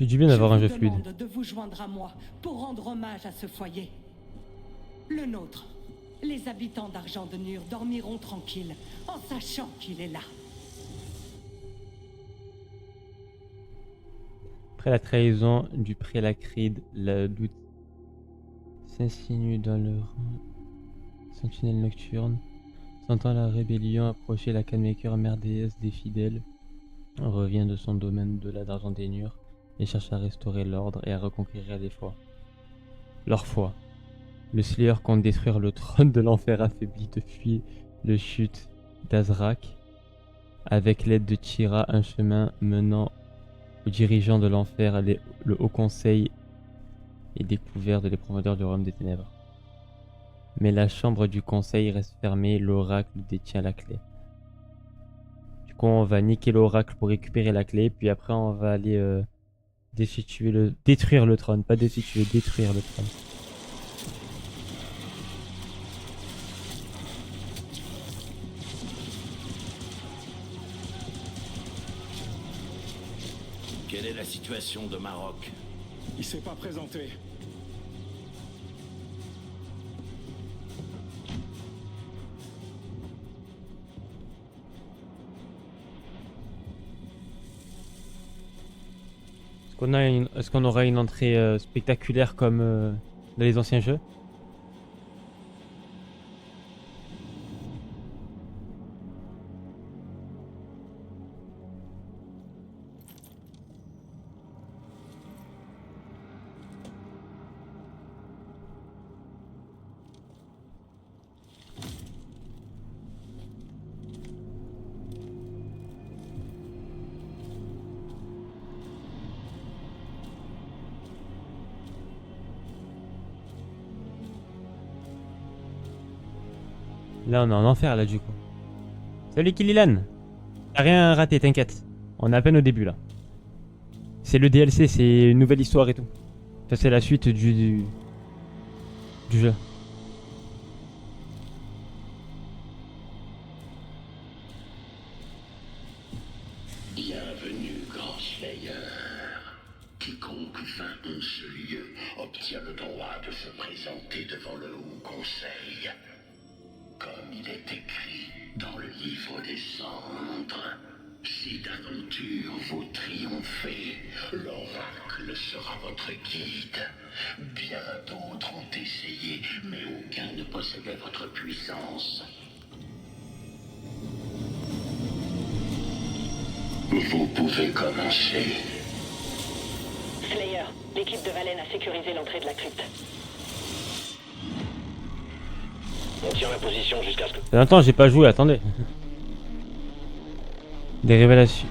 fait du bien d'avoir un jeu Je vous fluide. demande de vous joindre à moi pour rendre hommage à ce foyer. Le nôtre. Les habitants d'Argent de Nur dormiront tranquilles en sachant qu'il est là. Après la trahison du Prélacride, le doute s'insinue dans le sentinelle nocturne. Sentant la rébellion approcher, la Canemaker, mère déesse des fidèles, revient de son domaine de la d'Argent des Nurs et cherche à restaurer l'ordre et à reconquérir leur foi. Le Slayer compte détruire le trône de l'enfer affaibli depuis le chute d'Azrak. Avec l'aide de Tira, un chemin menant aux dirigeants de l'enfer, le Haut Conseil est découvert de les profondeurs du royaume des ténèbres. Mais la chambre du conseil reste fermée, l'oracle détient la clé. Du coup, on va niquer l'oracle pour récupérer la clé, puis après on va aller détruire le trône, pas destituer, détruire le trône. Quelle est la situation de Maroc? Il s'est pas présenté. Est-ce qu'on aura une entrée spectaculaire comme dans les anciens jeux? Là, on est en enfer, là, du coup. Salut Killilan. T'as rien raté, t'inquiète. On est à peine au début, là. C'est le DLC, c'est une nouvelle histoire et tout. Ça, c'est la suite du jeu. Bienvenue, grand Slayer. Quiconque vint en ce lieu obtient le droit de se présenter devant le Haut Conseil. Comme il est écrit dans le livre des cendres, si d'aventure vous triomphez, l'oracle sera votre guide. Bien d'autres ont essayé, mais aucun ne possédait votre puissance. Vous pouvez commencer. Slayer, l'équipe de Valen a sécurisé l'entrée de la crypte. On tient la position jusqu'à ce que... Ça fait longtemps que j'ai pas joué, attendez. Des révélations.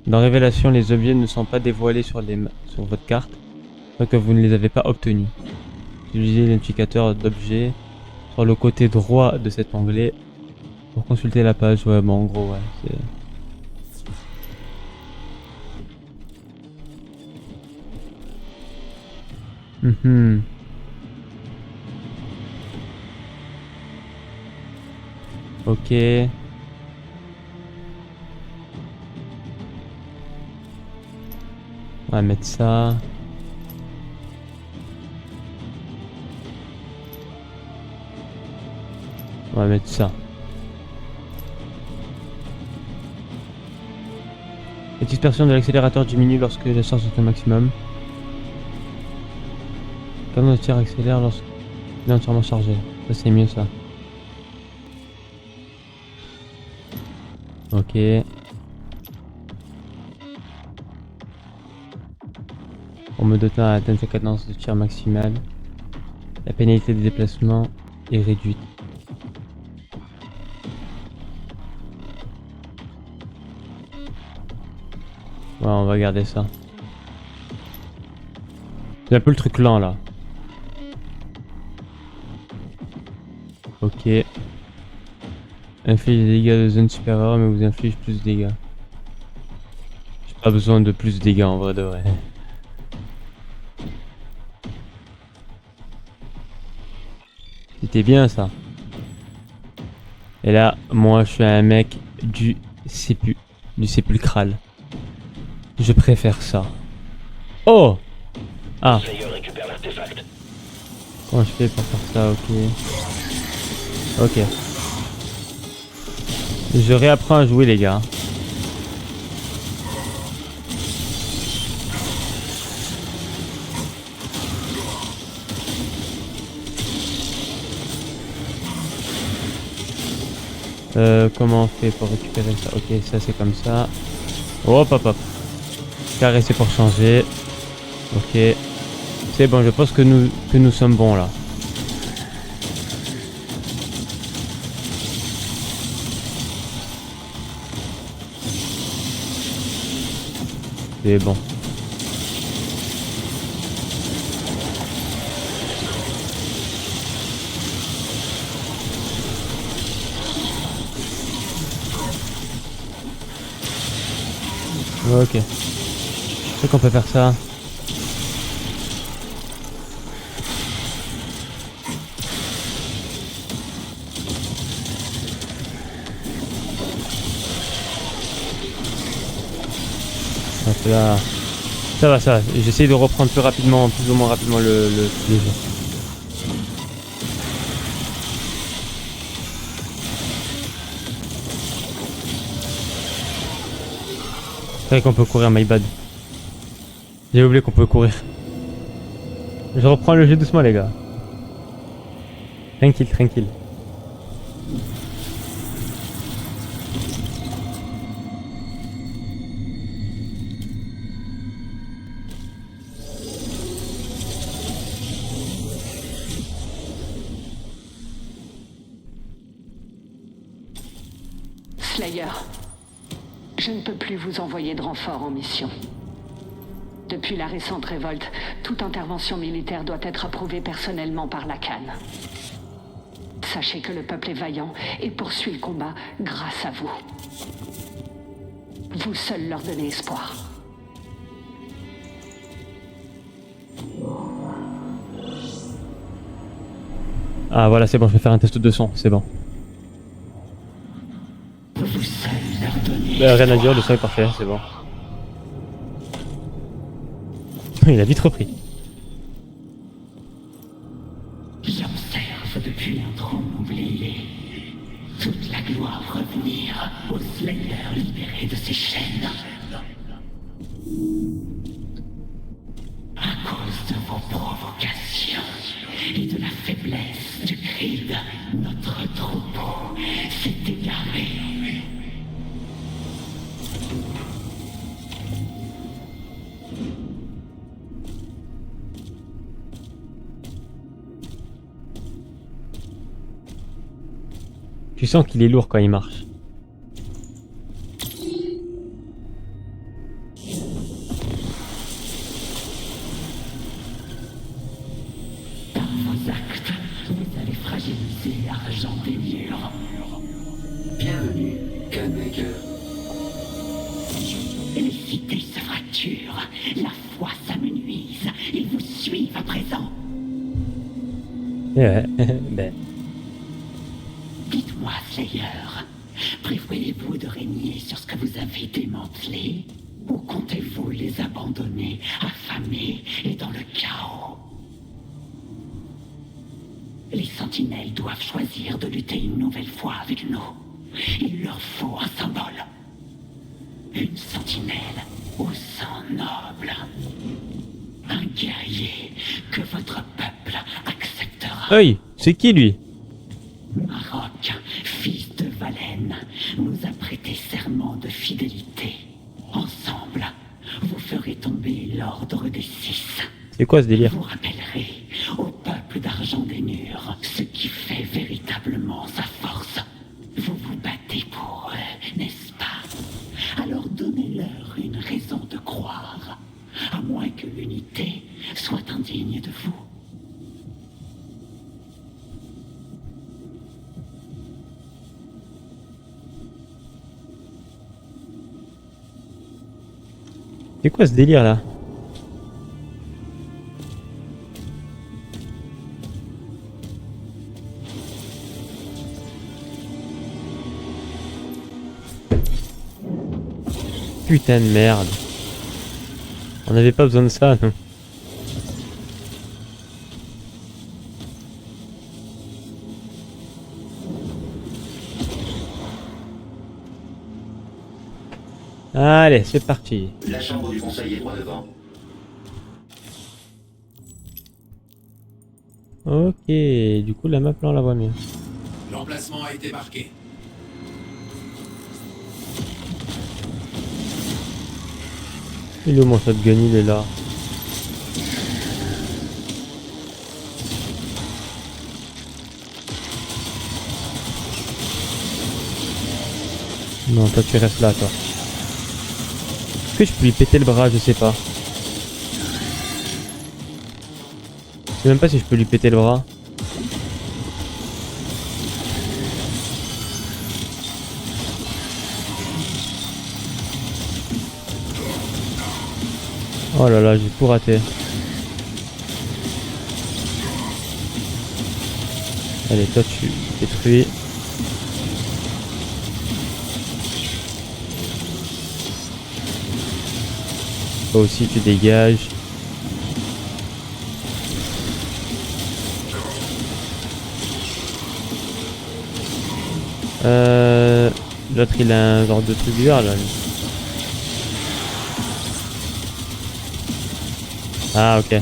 Dans Révélation, les objets ne sont pas dévoilés sur votre carte, tant que vous ne les avez pas obtenus. Utilisez l'identificateur d'objet sur le côté droit de cet onglet pour consulter la page. Ouais, bon, en gros, ouais, c'est... Ok. On va mettre ça. On va mettre ça. La dispersion de l'accélérateur diminue lorsque la charge est au maximum. Le canon de tir accélère lorsqu'il est entièrement chargé. Ça c'est mieux ça. Ok. On me dote à atteindre sa cadence de tir maximale. La pénalité de déplacement est réduite. Ouais, on va garder ça. C'est un peu le truc lent là. Ok. Inflige des dégâts de zone supérieure, mais vous inflige plus de dégâts. J'ai pas besoin de plus de dégâts en vrai de vrai. C'était bien ça. Et là, moi je suis un mec du sépulcral. Je préfère ça. Oh! Ah, Slayer récupère l'artefact. comment je fais pour faire ça? Ok. Ok. Je réapprends à jouer, les gars. Comment on fait pour récupérer ça? Ok, ça c'est comme ça. Hop, hop, hop. Carré, c'est pour changer. Ok. C'est bon, je pense que nous sommes bons là. C'est bon. Ok. Je sais qu'on peut faire ça. Hop là. Ça va, ça va. J'essaie de reprendre plus rapidement, plus ou moins rapidement le jeu. C'est vrai qu'on peut courir, my bad. J'ai oublié qu'on peut courir. Je reprends le jeu doucement, les gars. Tranquille, tranquille. Slayer, je ne peux plus vous envoyer de renfort en mission. Depuis la récente révolte, toute intervention militaire doit être approuvée personnellement par la Khan. Sachez que le peuple est vaillant et poursuit le combat grâce à vous. Vous seul leur donnez espoir. Ah voilà, c'est bon, je vais faire un test de son, c'est bon. Vous seul leur donnez. Rien à dire, le son est parfait, c'est bon. Il a vite repris. J'observe depuis un trône oublié toute la gloire revenir au Slayer libéré de ses chaînes. À cause de vos provocations et de la faiblesse du Creed, notre troupeau s'est égaré. Tu sens qu'il est lourd quand il marche. Par vos actes, vous allez fragiliser Argent des Murs. Bienvenue, Gunmaker. Les cités se fracturent, la foi s'amenuise. Ils vous suivent à présent. Ouais, ben. Dites-moi, Slayer, prévoyez-vous de régner sur ce que vous avez démantelé? Ou comptez-vous les abandonner, affamés et dans le chaos? Les sentinelles doivent choisir de lutter une nouvelle fois avec nous. Il leur faut un symbole. Une sentinelle au sang noble. Un guerrier que votre peuple acceptera. Hey, c'est qui lui? Marok, fils de Valen, nous a prêté serment de fidélité. Ensemble, vous ferez tomber l'ordre des 6. C'est quoi ce délire? Vous rappellerez au peuple d'Argent des Murs ce qui fait véritablement sa force. Vous vous battez pour eux, n'est-ce pas? Alors donnez-leur une raison de croire, à moins que l'unité soit indigne de vous. C'est quoi ce délire là? Putain de merde. On n'avait pas besoin de ça, non. Allez, c'est parti. La chambre du conseil est droit devant. Ok, du coup la map là on la voit mieux. L'emplacement a été marqué. Il est où mon shotgun? Il est là. Non, toi tu restes là, toi. Est-ce que je peux lui péter le bras? Je sais pas. Je sais même pas si je peux lui péter le bras. Oh là là, j'ai tout raté. Allez, toi tu détruis. Toi aussi tu dégages. L'autre il a un genre de truc bizarre là. Ah ok.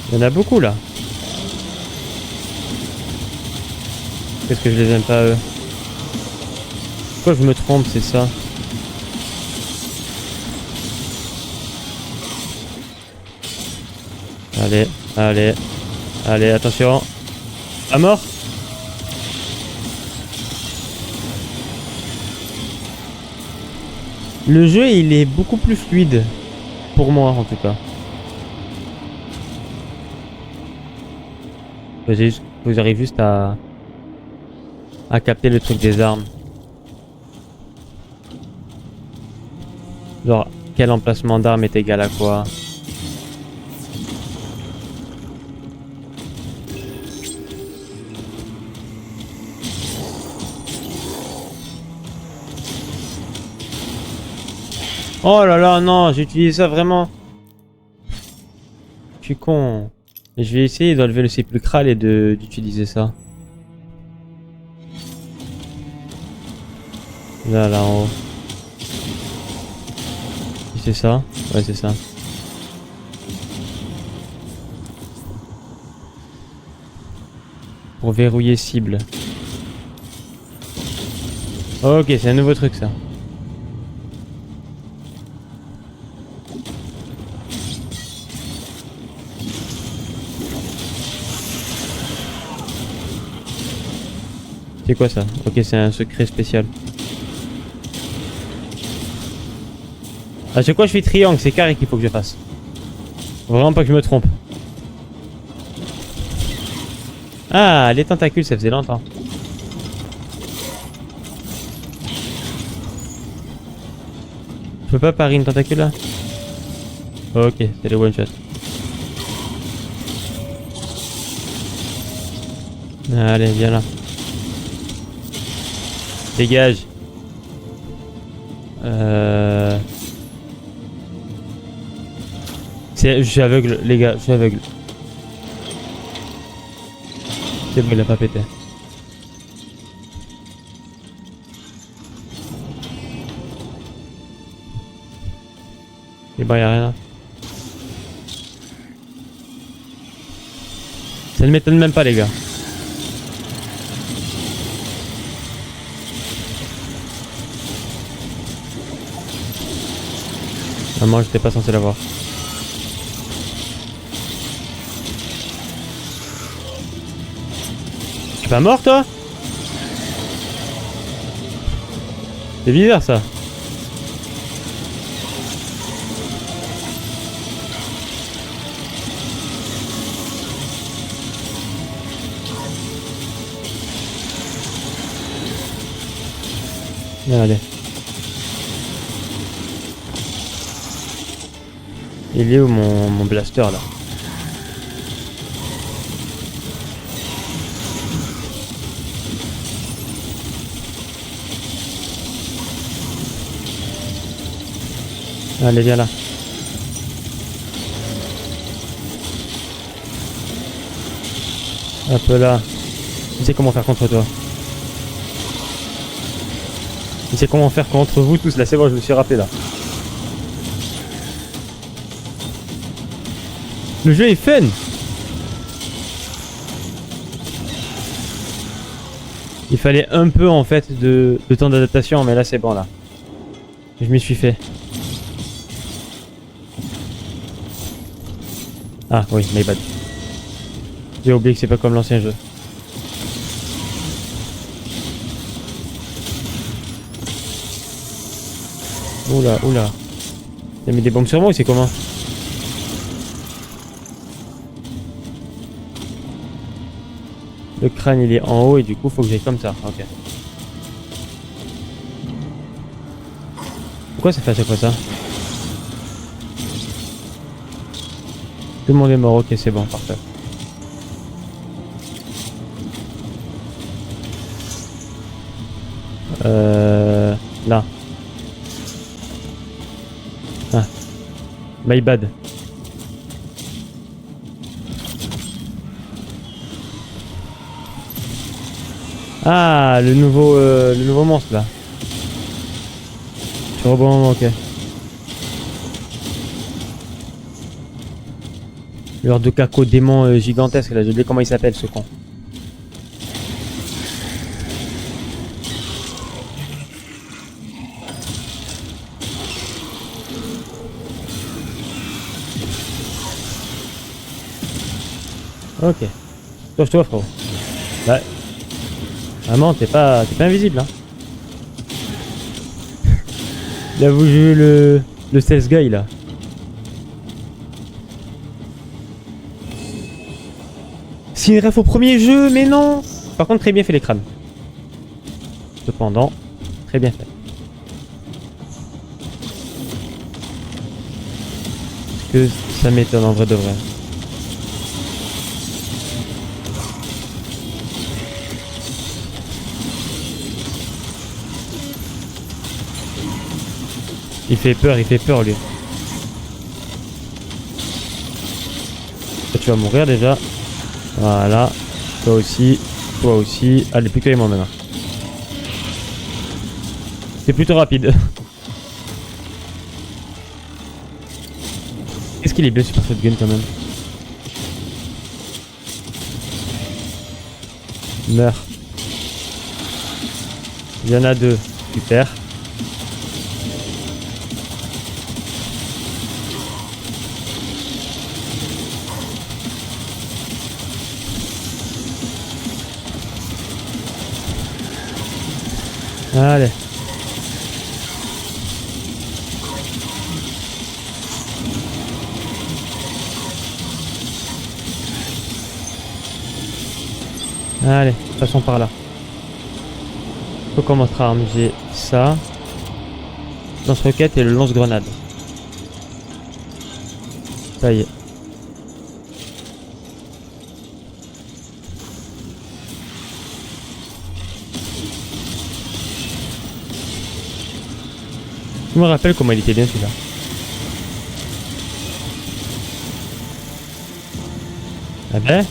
Il y en a beaucoup là. Qu'est-ce que je les aime pas eux? Pourquoi je me trompe, c'est ça? Allez, allez, allez, attention. À mort. Le jeu il est beaucoup plus fluide. Pour moi en tout cas. Vous arrivez juste à capter le truc des armes. Genre quel emplacement d'armes est égal à quoi. Oh là là, non, j'ai utilisé ça vraiment. Je suis con. Et je vais essayer d'enlever le sépulcral et d'utiliser ça. Là, là en haut. C'est ça? Ouais, c'est ça. Pour verrouiller cible. Ok, c'est un nouveau truc ça. C'est quoi ça? Ok, c'est un secret spécial. À chaque fois je fais triangle, c'est carré qu'il faut que je fasse. Faut vraiment pas que je me trompe. Ah, les tentacules, ça faisait longtemps. Je peux pas parer une tentacule là? Ok, c'est le one shot. Allez, viens là. Dégage. Je suis aveugle, les gars, je suis aveugle. C'est bon, il a pas pété. Et bah, y'a rien là. Ça ne m'étonne même pas, les gars. Ah, moi, j'étais pas censé l'avoir. Tu es pas mort, toi? C'est bizarre, ça. Allez. Il est où mon blaster là? Allez, viens là. Hop là. Je sais comment faire contre toi. Je sais comment faire contre vous tous. Là, c'est bon, je me suis rappelé là. Le jeu est fun. Il fallait un peu en fait de temps d'adaptation, mais là c'est bon là. Je m'y suis fait. Ah oui, my bad. J'ai oublié que c'est pas comme l'ancien jeu. Oula, oula. Il a mis des bombes sur moi ou c'est comment? Le crâne il est en haut et du coup faut que j'aille comme ça. Ok. Pourquoi ça fait à chaque fois ça? Tout le monde est mort, ok c'est bon, parfait. Là. Ah. My bad. Ah, le nouveau monstre là. Sur le bon moment, ok. Le genre de caco démon gigantesque là, j'ai oublié comment il s'appelle ce con. Ok. Sauve-toi frérot. Bah. Vraiment, t'es pas invisible hein. Là vous jouez le stealth guy là. C'est une ref au premier jeu, mais non. Par contre très bien fait les crânes. Cependant, très bien fait. Que ça m'étonne en vrai de vrai. Il fait peur lui. Là, tu vas mourir déjà. Voilà. Toi aussi. Allez, plus que moi maintenant. C'est plutôt rapide. Qu'est-ce qu'il est bien super shotgun quand même. Meurs. Il y en a deux. Super. Allez. Allez, passons par là. Faut comme autre arme, j'ai ça. Lance-roquette et le lance-grenade. Ça y est. Je me rappelle comment il était bien celui-là. Ah ben.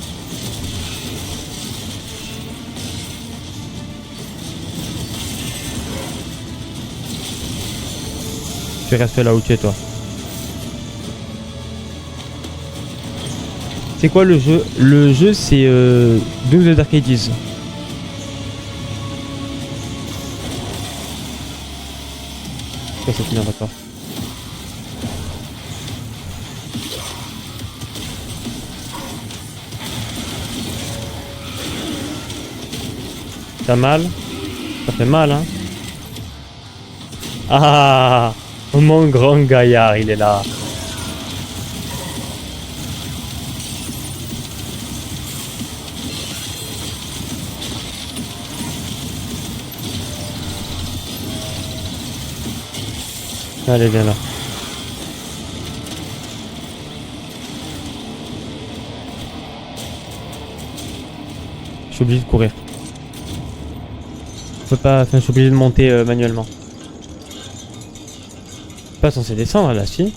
Tu restes là où tu es toi. C'est quoi le jeu? Le jeu c'est Doom the Dark Ages. C'est fini, d'accord. T'as mal? Ça fait mal, hein? Ah! Mon grand gaillard, il est là. Allez, viens là. Je suis obligé de courir. Je peux pas, enfin, je suis obligé de monter manuellement. Pas censé descendre là, si?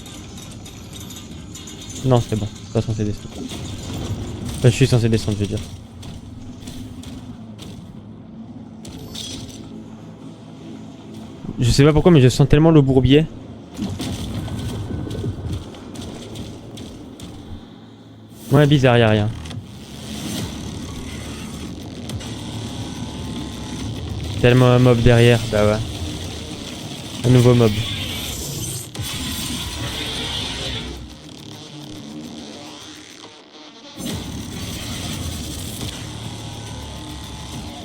Non, c'est bon, pas censé descendre. Enfin, je suis censé descendre, je veux dire. Je sais pas pourquoi, mais je sens tellement le bourbier. Ouais, bizarre, y'a rien. Tellement un mob derrière, bah ouais. Un nouveau mob.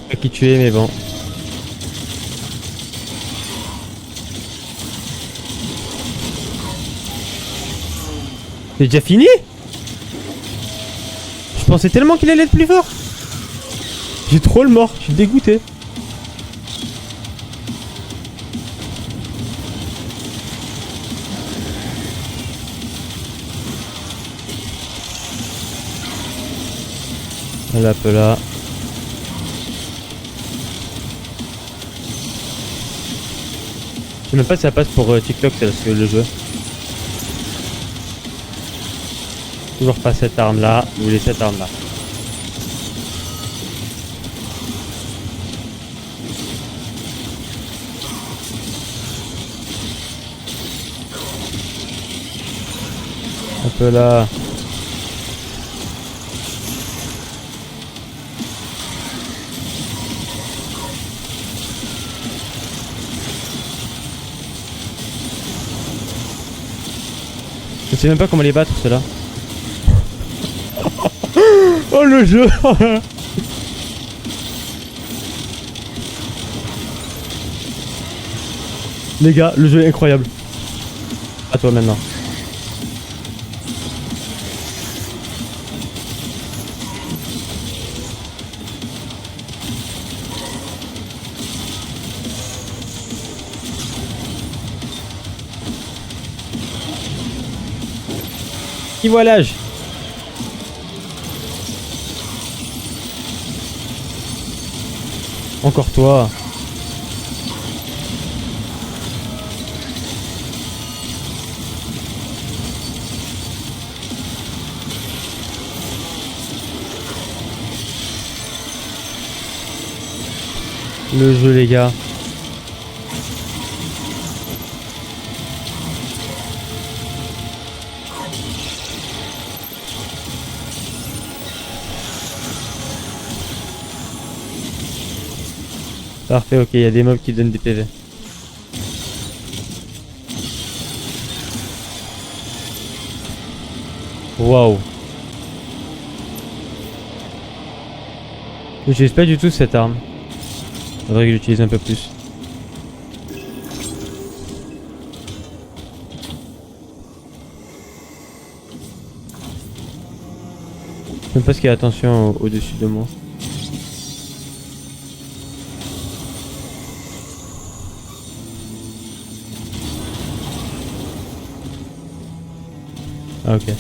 Pas qui tuer, mais bon. C'est déjà fini? Je pensais tellement qu'il allait être plus fort. J'ai trop le mort, je suis dégoûté. Là, peu là. Je sais même pas si ça passe pour TikTok, c'est le jeu. Toujours pas cette arme là, vous voulez cette arme là. Un peu là. Je sais même pas comment les battre ceux-là. Oh le jeu. Les gars, le jeu est incroyable. À toi maintenant. Y voilà-je. Encore toi. Le jeu les gars. Parfait, ok, il y a des mobs qui donnent des PV. Waouh. J'utilise pas du tout cette arme. Faudrait que j'utilise un peu plus. Je sais même pas ce qu'il y a attention au-dessus de moi. Ah, ok.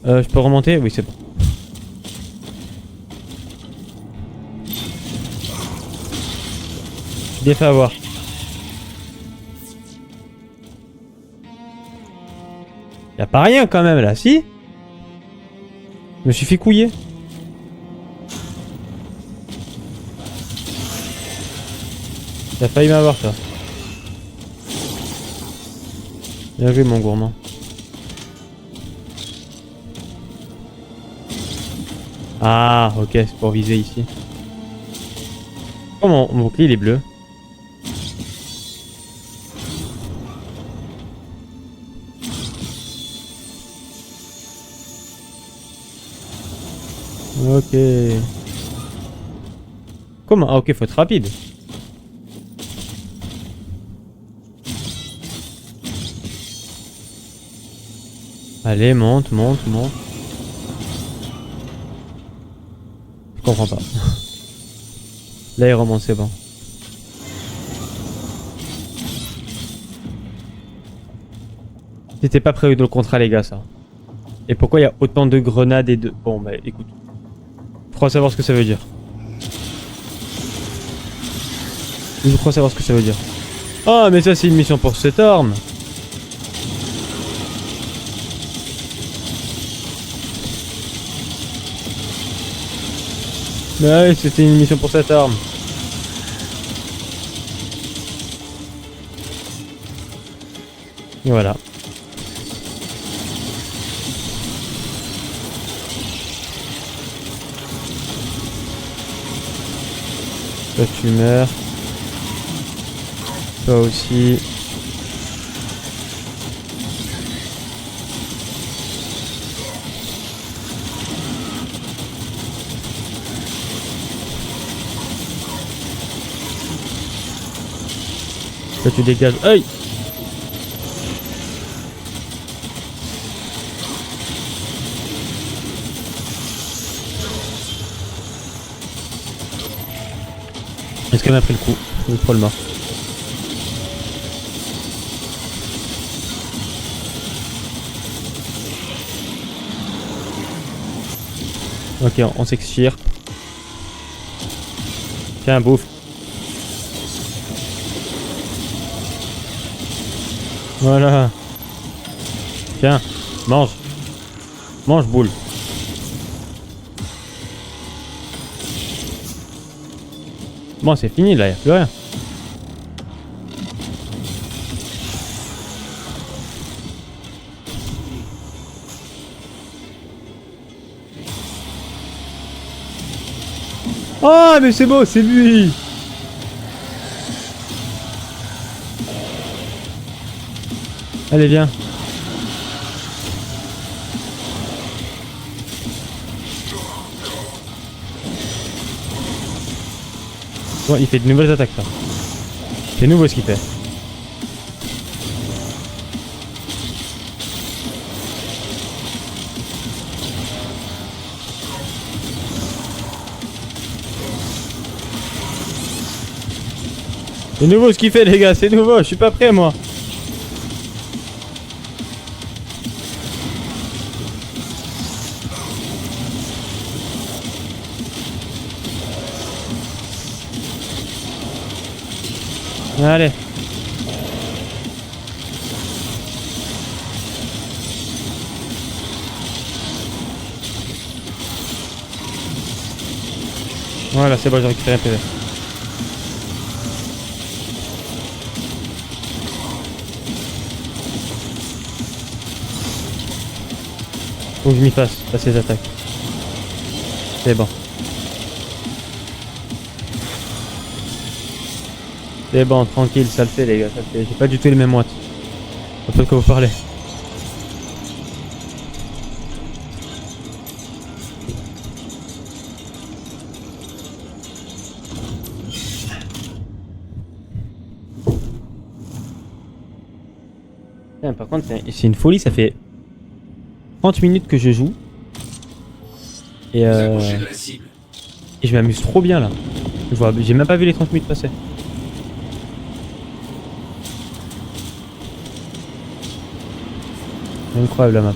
Je peux remonter? Oui, c'est bon. J'ai bien fait avoir. Y'a pas rien quand même là, si? Je me suis fait couiller. T'as failli m'avoir toi. Bien joué mon gourmand. Ah ok, c'est pour viser ici. Oh mon bouclier il est bleu. Ok. Comment? Ah ok, faut être rapide. Allez, monte, monte, monte. Je comprends pas. Là il remonte, c'est bon. J'étais pas prévu de le contrat les gars ça. Et pourquoi il y a autant de grenades et de... Bon bah écoute. Faut savoir ce que ça veut dire. Je crois savoir ce que ça veut dire. Ah, mais ça, c'est une mission pour cette arme. Mais ouais, c'était une mission pour cette arme. Et voilà. Toi tu meurs. Toi aussi. Toi tu dégages. Aïe! Est-ce qu'elle m'a pris le coup? Il est trop le mort. Ok, on s'extire. Tiens, bouffe. Voilà. Tiens, mange. Mange, boule. Bon, c'est fini là, y'a plus rien. Oh, mais c'est beau, c'est lui. Allez, viens. Bon, il fait de nouvelles attaques là. C'est nouveau ce qu'il fait. C'est nouveau ce qu'il fait les gars, c'est nouveau, je suis pas prêt moi. Allez. Voilà, c'est bon, j'ai récupéré un PV. Faut que je m'y fasse, à ces attaques. C'est bon. C'est bon, tranquille, ça le fait les gars, ça le fait. J'ai pas du tout les mêmes watts. Un peu de quoi vous parlez. Putain, par contre, c'est une folie, ça fait 30 minutes que je joue. Et Approchez de la cible. et je m'amuse trop bien là. J'ai même pas vu les 30 minutes passer. Incroyable la map.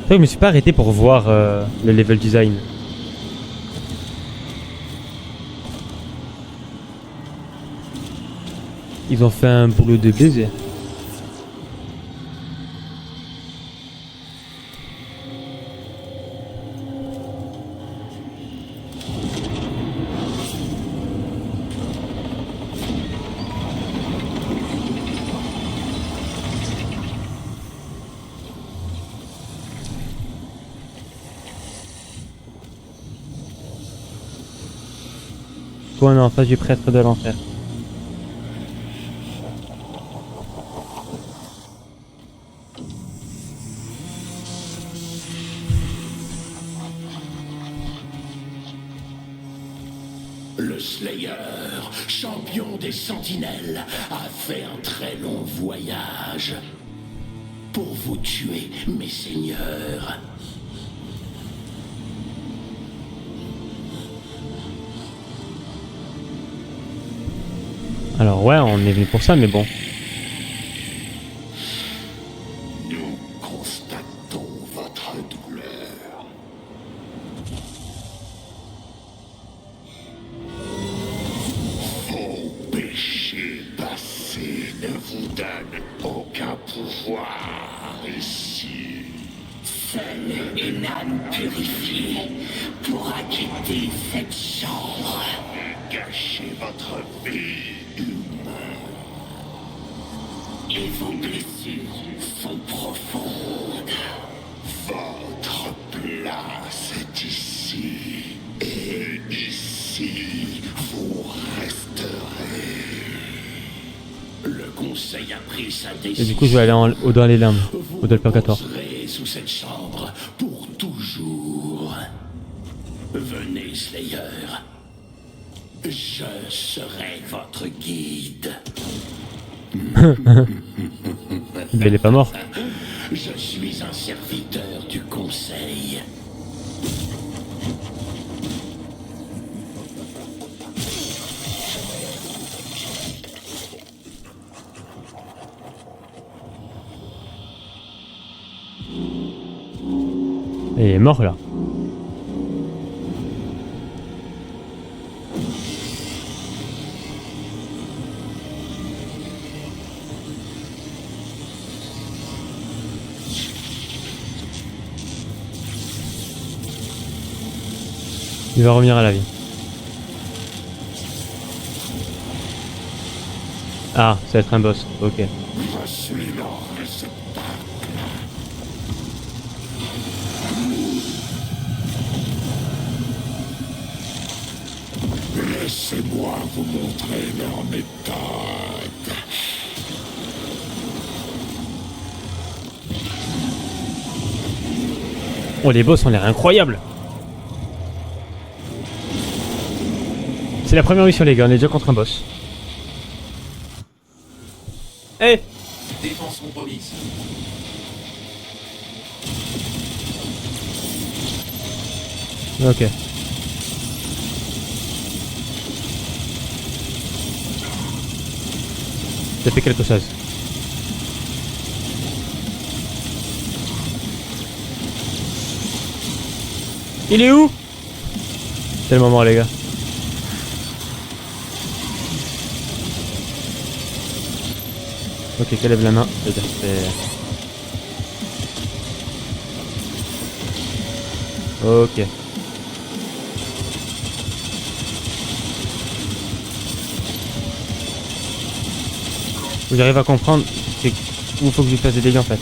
C'est vrai que je me suis pas arrêté pour voir le level design. Ils ont fait un boulot de baiser. Toi on est en face du prêtre de l'enfer. Le Slayer, champion des sentinelles, a fait un très long voyage pour vous tuer, mes seigneurs. Alors ouais, on est venu pour ça, mais bon. Nous constatons votre douleur. purifié pour acquitter cette chambre. Gâchez votre vie humain. Et vos blessures sont profondes. Votre place est ici. Et ici, vous resterez. Le conseil a pris sa décision. Et du coup, je vais aller au dans les limbes, au dans le purgatoire. Vous reposerez sous cette chambre pour toujours. Venez, Slayer. Je serai votre guide. Mais il est pas mort. Je suis un serviteur du conseil. Et il est mort là. Il va revenir à la vie. Ah, ça va être un boss, ok. Je suis le réceptacle. Laissez-moi vous montrer leur méthode. Oh, les boss ont l'air incroyables. C'est la première mission les gars, on est déjà contre un boss. Eh Défense compromise. Ok. Ça fait quelque chose. Il est où? C'est le moment les gars. Ok, qu'elle lève la main. Ok. J'arrive à comprendre, c'est où il faut que je lui fasse des dégâts en fait.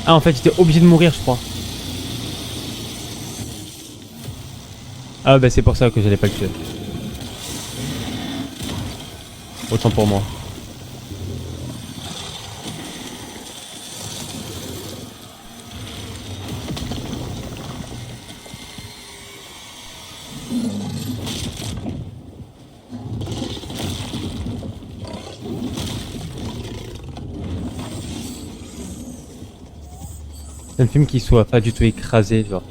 Ah en fait j'étais obligé de mourir je crois. Ah bah c'est pour ça que j'allais pas le tuer. Autant pour moi. C'est un film qui soit pas du tout écrasé, genre.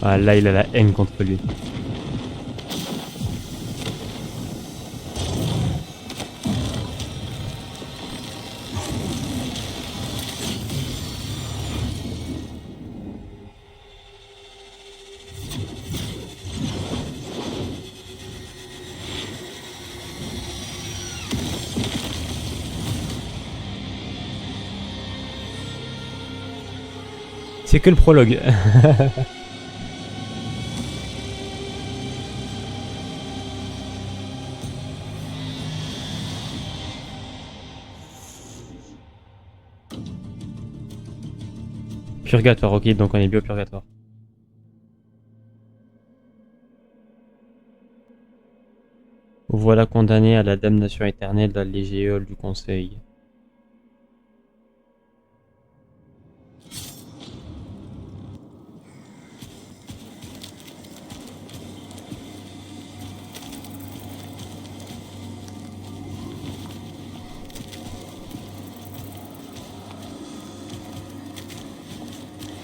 Ah là il a la haine contre lui. C'est que le prologue. Purgatoire, ok, donc on est bien au purgatoire. Voilà condamné à la damnation éternelle dans les géoles du conseil.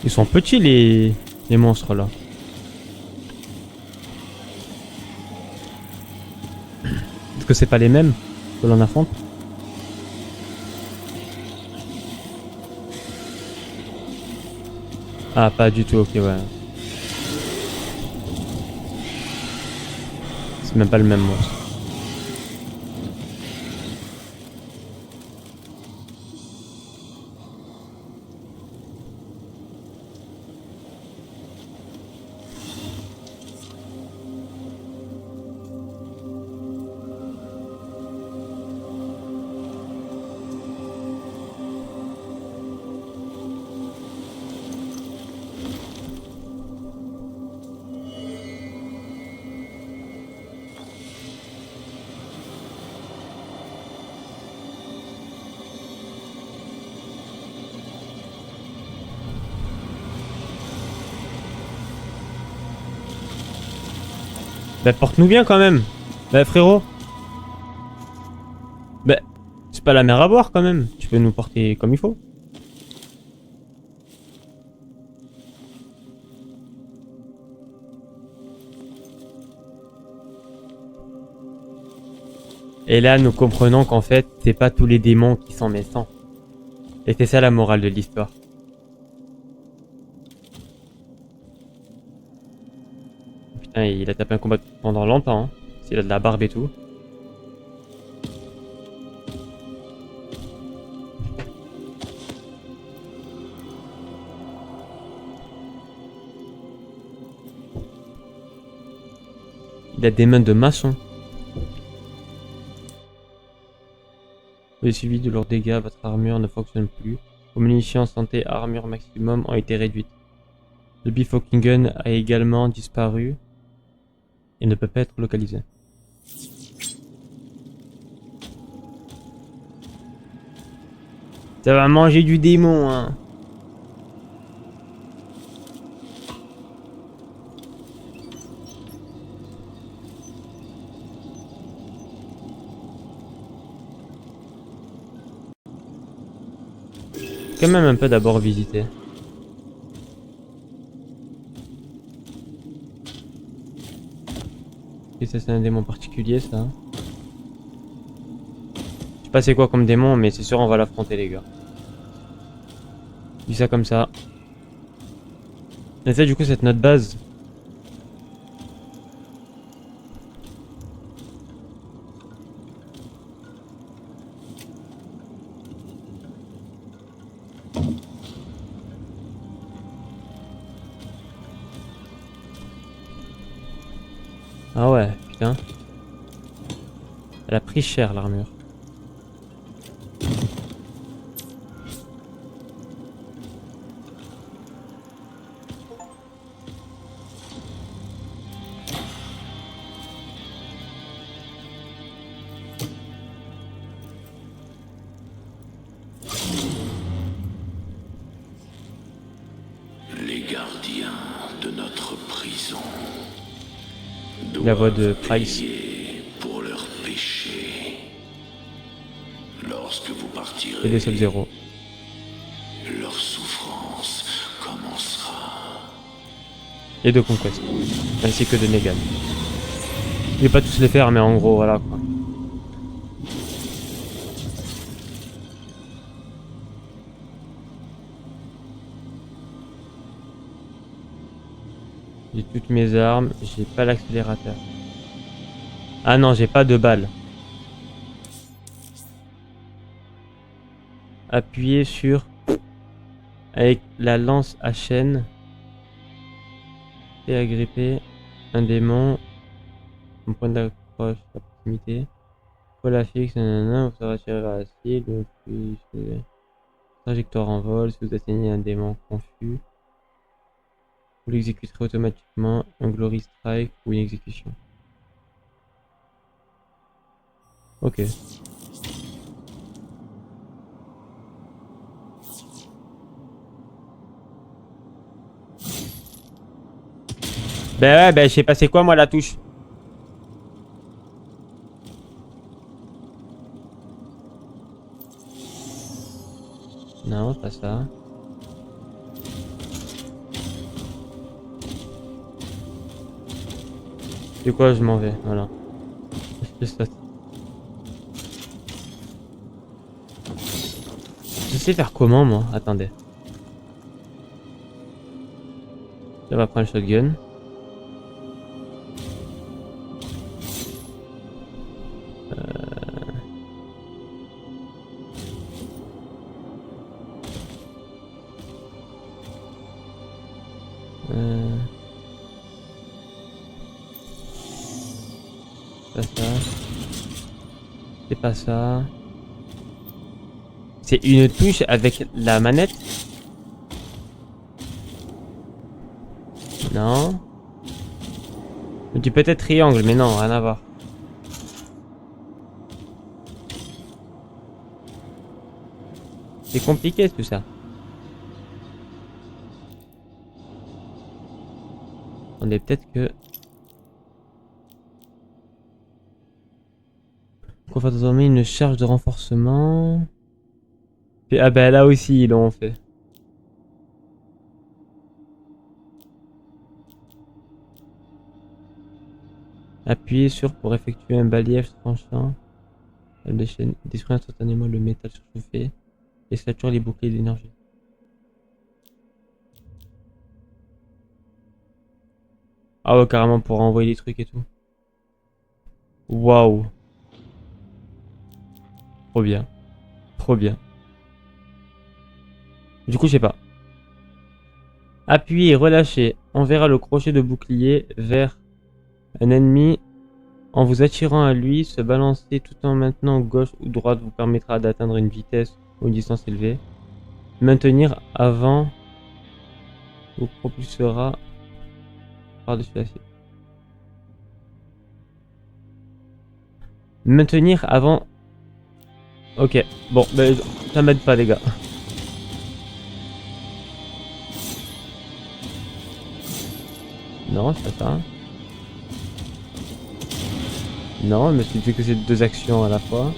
Ils sont petits les monstres là. Est-ce que c'est pas les mêmes que l'on affronte. Ah, pas du tout, ok, ouais. C'est même pas le même monstre. Bah porte-nous bien quand même. Bah frérot. Bah c'est pas la mer à boire quand même. Tu peux nous porter comme il faut. Et là nous comprenons qu'en fait c'est pas tous les démons qui sont méchants. Et c'est ça la morale de l'histoire. Putain, il a tapé un combat pendant longtemps, hein. S'il a de la barbe et tout. Il a des mains de maçon. Vous avez suivi de leurs dégâts, votre armure ne fonctionne plus. Vos munitions santé armure maximum ont été réduites. Le Bifoking Gun a également disparu et ne peut pas être localisé. Ça va manger du démon, hein. Quand même un peu d'abord visiter. Et ça c'est un démon particulier ça. Je sais pas c'est quoi comme démon mais c'est sûr on va l'affronter les gars. Je dis ça comme ça. Et ça du coup c'est notre base. Ah ouais, putain. Elle a pris cher l'armure. Les gardiens de notre prison. La voix de Price. Pour leurs péchés. Lorsque vous partirez, Et de Sub-Zero. leur souffrance commencera. Et de Conquest. Ainsi que de Negan. Je vais pas tous les faire mais en gros voilà quoi. J'ai toutes mes armes, j'ai pas l'accélérateur. Ah non, j'ai pas de balles. Appuyez sur avec la lance à chaîne et agripper un démon. Un point d'accroche à proximité. Faut la fixe, nanana, vous saurez tirer vers la cible. Trajectoire en vol, si vous atteignez un démon confus. Vous l'exécuterez automatiquement, un Glory Strike ou une exécution. Ok. Ben ouais, ben je sais pas c'est quoi moi la touche. Non, pas ça. C'est quoi je m'en vais, voilà. C'est ça. sais faire comment moi? Attendez. Là, on va prendre le shotgun. Pas ça. C'est pas ça. C'est une touche avec la manette? Non. Je dis peut-être triangle, mais non, rien à voir. C'est compliqué tout ça. On est peut-être que... Qu'on va désormais une charge de renforcement. Et, ah bah là aussi ils l'ont fait. Appuyez sur pour effectuer un balayage tranchant. Elle déchaîne, détruit instantanément le métal surchauffé et sature les boucliers d'énergie. Ah ouais, carrément pour envoyer les trucs et tout. Waouh. Trop bien. Trop bien. Du coup, je sais pas. Appuyez et relâchez. On verra le crochet de bouclier vers un ennemi. En vous attirant à lui, se balancer tout en maintenant gauche ou droite vous permettra d'atteindre une vitesse ou une distance élevée. Maintenir avant vous propulsera par-dessus la cible. Maintenir avant... Ok, bon, ben, ça m'aide pas les gars. Non, c'est pas ça. Non, mais c'est dit que c'est deux actions à la fois.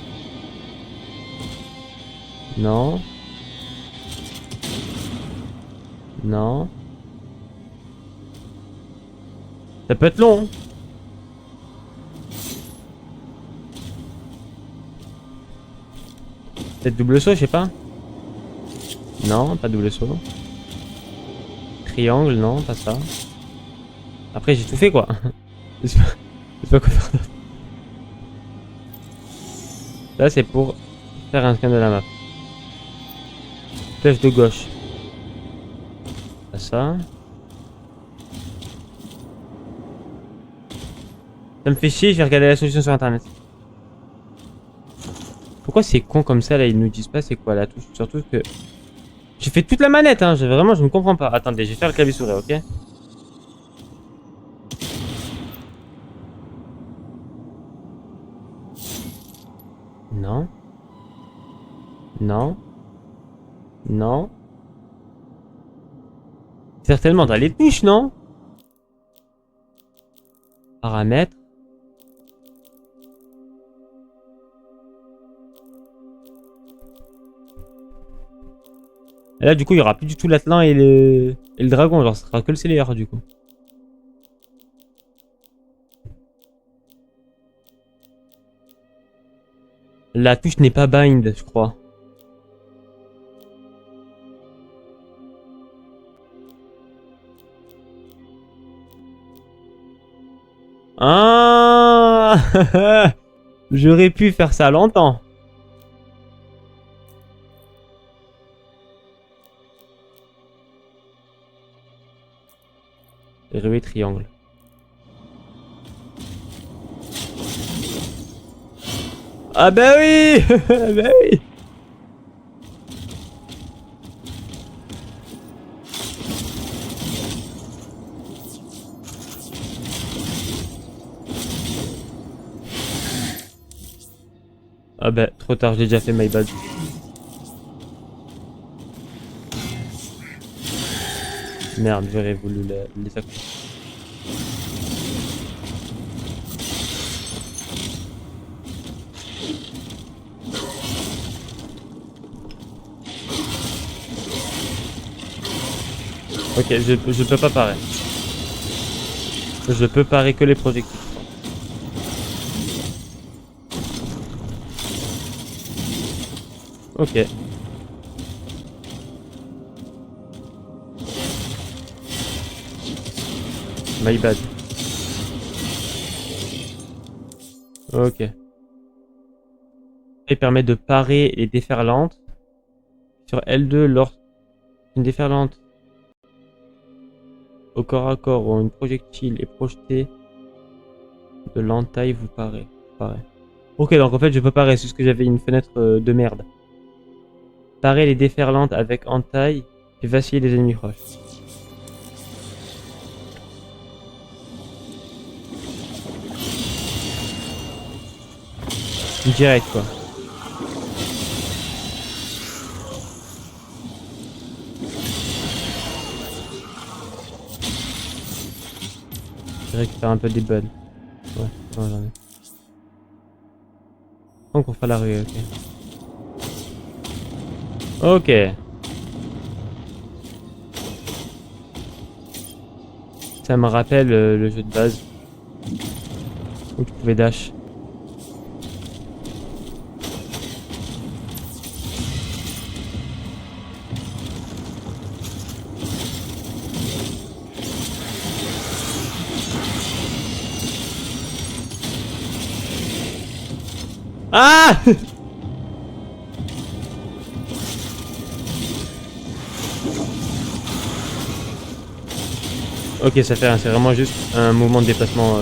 Non. Non. Ça peut être long. Hein. Peut-être double saut, je sais pas. Non, pas double saut. Triangle, non, pas ça. Après, j'ai tout fait quoi. Je sais pas quoi faire d'autre. Là, c'est pour faire un scan de la map. Flèche de gauche. Pas ça. Ça me fait chier, je vais regarder la solution sur internet. Pourquoi c'est con comme ça là, ils nous disent pas c'est quoi la touche? Surtout que... J'ai fait toute la manette hein, vraiment je ne comprends pas. Attendez, je vais faire le clavier souris, ok? Non. Non. Non. Certainement dans les touches, non? Paramètres. Et là, du coup, il y aura plus du tout l'Atlan et le dragon. Genre, ce sera que le CLR, du coup. La touche n'est pas bind, je crois. Ah j'aurais pu faire ça longtemps. Rue triangle. Ah bah oui bah oui. Ah bah trop tard, j'ai déjà fait my bad. Merde, j'aurais voulu les accords. Ok, je peux pas parer. Je peux parer que les projectiles. Ok. My bad. Ok. Il permet de parer les déferlantes. Sur L2, lorsqu'une déferlante au corps à corps ou une projectile est projetée de l'entaille, vous parez. Ok, donc en fait je peux parer, c'est juste que j'avais une fenêtre de merde. Parer les déferlantes avec entaille et vaciller les ennemis proches. Direct quoi. Je récupère un peu des bugs. Ouais, non, j'en ai. Donc on fait la rue, ok. Ok. Ça me rappelle le jeu de base. Où tu pouvais dash. Ah! Ok, ça fait rien, c'est vraiment juste un mouvement de déplacement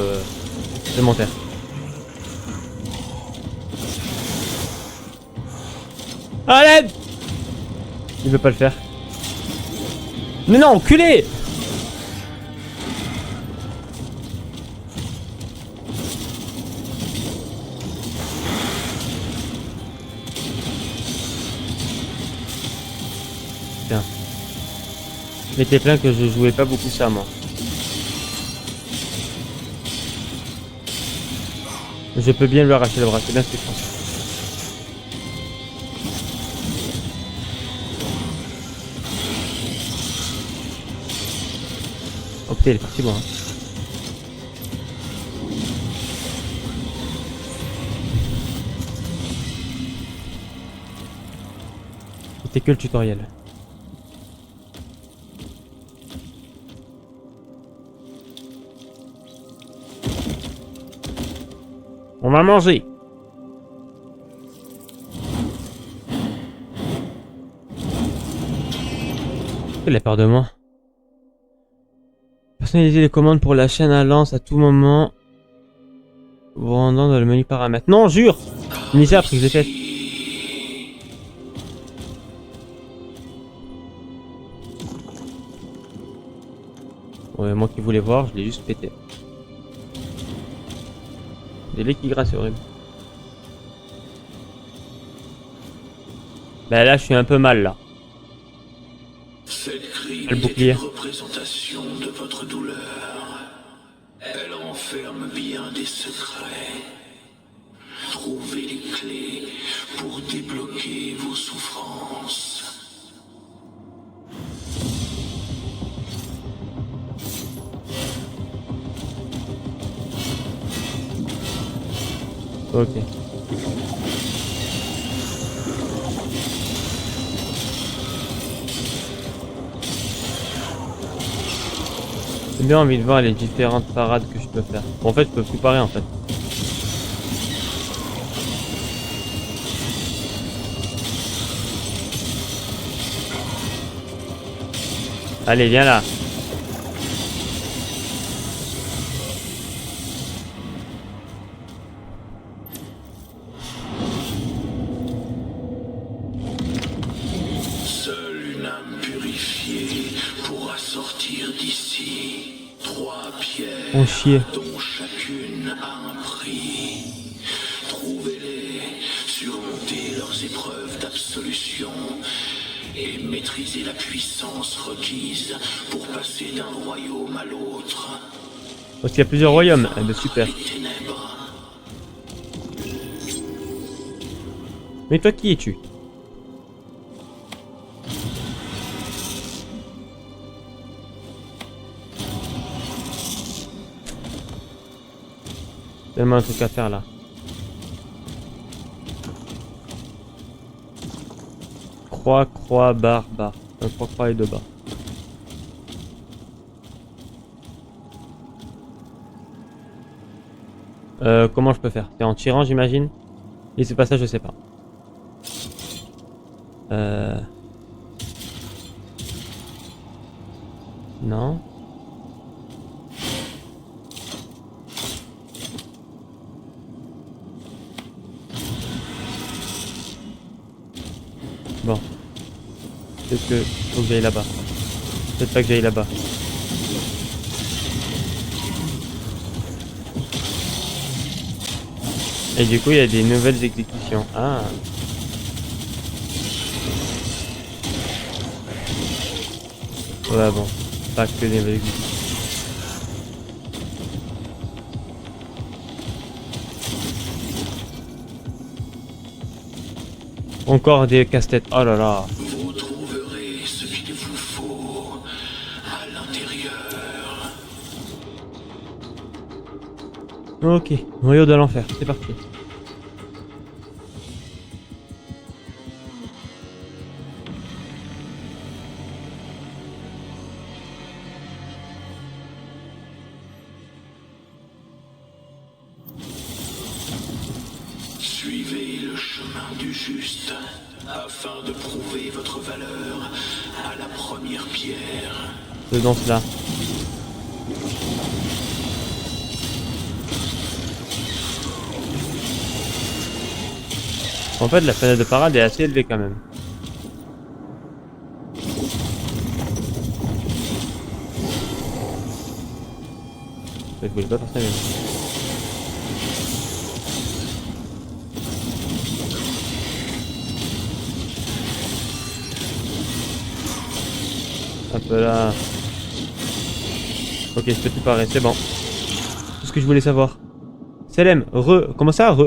supplémentaire. À l'aide! Il veut pas le faire. Mais non, enculé! Putain. Mais t'es plein que je jouais pas beaucoup ça, moi. Je peux bien lui arracher le bras, c'est bien ce que je pense. Oh putain, il est parti loin. C'était que le tutoriel. On va manger. Il a peur de moi. Personnaliser les commandes pour la chaîne à lance à tout moment. Vous rendant dans le menu paramètres. Non, jure! Initial après que je l'ai fait. Ouais, moi qui voulais voir, je l'ai juste pété. Des lait qui grasse, c'est horrible. Bah là, je suis un peu mal là. Cette grille Le est bouclier. une représentation de votre douleur. Elle renferme bien des secrets. Trouvez les clés pour débloquer vos souffrances. Ok. J'ai bien envie de voir les différentes parades que je peux faire. Bon, en fait, je peux plus parer en fait. Allez, viens là. Seule une âme purifiée pourra sortir d'ici. 3 pierres, On chier. dont chacune a un prix. Trouvez-les, surmontez leurs épreuves d'absolution et maîtrisez la puissance requise pour passer d'un royaume à l'autre. Parce qu'il y a plusieurs royaumes. Eh ben, super. Les ténèbres. Mais toi, qui es-tu? Tellement un truc à faire là. Croix, croix, barre, barre. Un croix, croix et 2 barres. Comment je peux faire? C'est en tirant, j'imagine. Et c'est pas ça, je sais pas. Non. Bon. Peut-être que faut que j'aille là-bas. Peut-être pas que j'aille là-bas. Et du coup, il y a des nouvelles exécutions. Ah. Ouais, bon. Pas que des nouvelles exécutions. Encore des casse-têtes. Oh là là. Vous trouverez ce qu'il vous faut à l'intérieur. Ok. Noyau de l'enfer. C'est parti. Suivez le chemin du juste afin de prouver votre valeur à la première pierre. Ce danse-là. En fait, la fenêtre de parade est assez élevée quand même. Je voulais pas faire ça, mais... Hop là. Ok, je peux te parer, c'est bon. Tout ce que je voulais savoir. Salem, comment ça,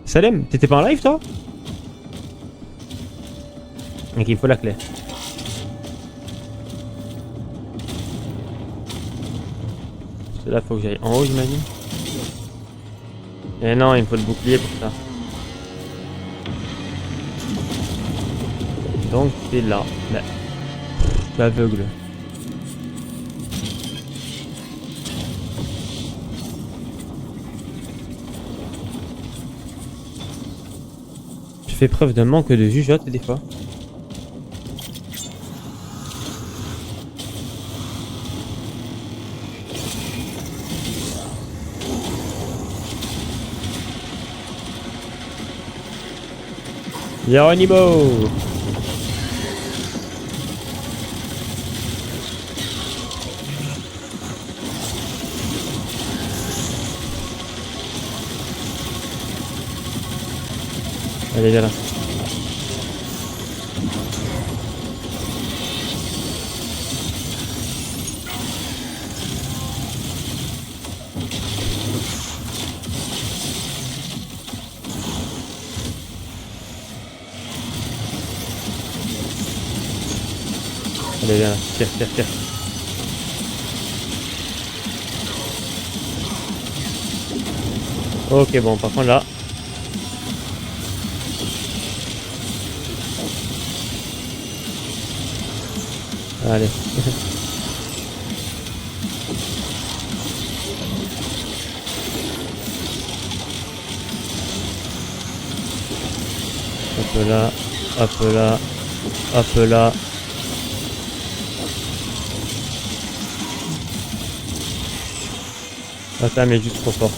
Salem, t'étais pas en live toi? Ok, il faut la clé. Là, faut que j'aille en haut, j'imagine. Et non, il me faut le bouclier pour ça. Donc, c'est là. Là. Je suis aveugle. Je fais preuve d'un manque de jugeote des fois. Geronimo! Allez, viens là. Allez, viens là. Tire, tire, tire. Ok, bon, par contre là. Allez. Hop là, hop là, hop là. Ah, ça mais juste trop fort.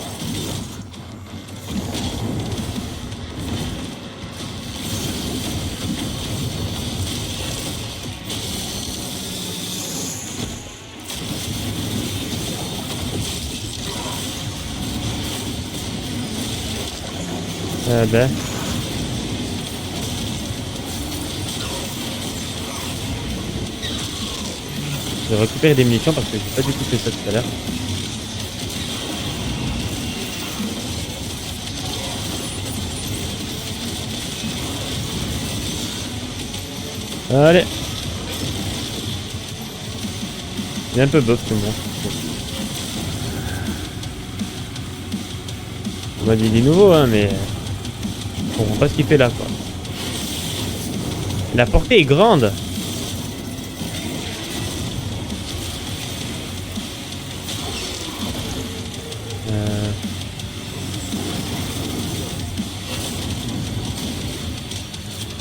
Ben. Je vais récupérer des munitions parce que j'ai pas du tout fait ça tout à l'heure. Allez. Il est un peu bof tout le monde. On m'a dit des nouveaux hein mais... Je comprends pas ce qu'il fait là quoi. La portée est grande.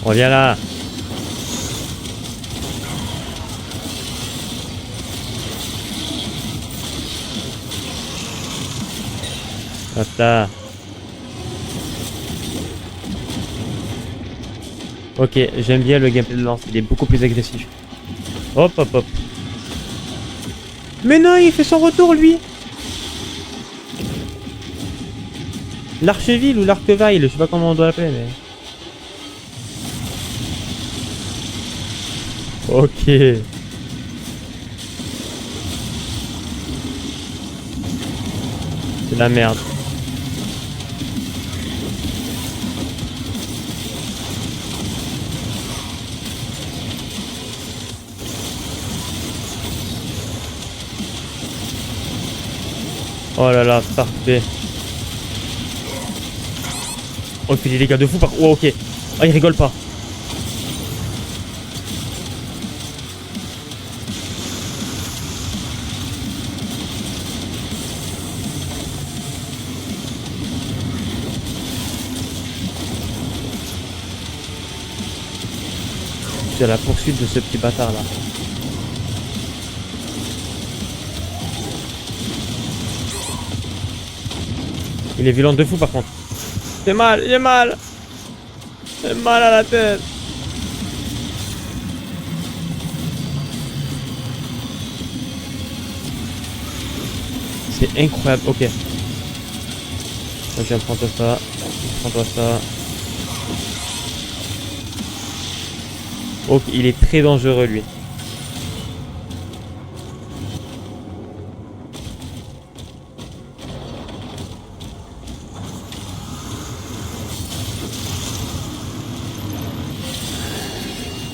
Reviens là. Hop là. Ok, j'aime bien le gameplay de lance, il est beaucoup plus agressif. Hop hop hop. Mais non, il fait son retour lui. L'archeville ou l'archevaille, je sais pas comment on doit l'appeler mais... Ok. C'est la merde. Oh là là, parfait. Oh, il fait des dégâts de fou par... Oh, ok. Ah, il rigole pas. C'est la poursuite de ce petit bâtard là. Il est violent de fou par contre. J'ai mal, j'ai mal. J'ai mal à la tête. C'est incroyable, ok. Ok, prends-toi ça. Prends-toi ça. Ok, il est très dangereux lui.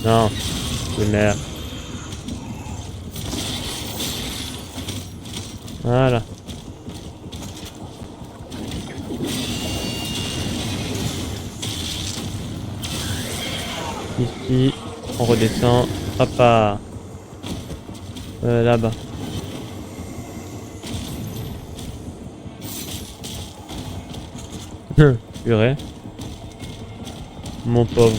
Non, c'est merde. Voilà. Ici, on redescend. Hop là. Là-bas. Purée. Mon pauvre.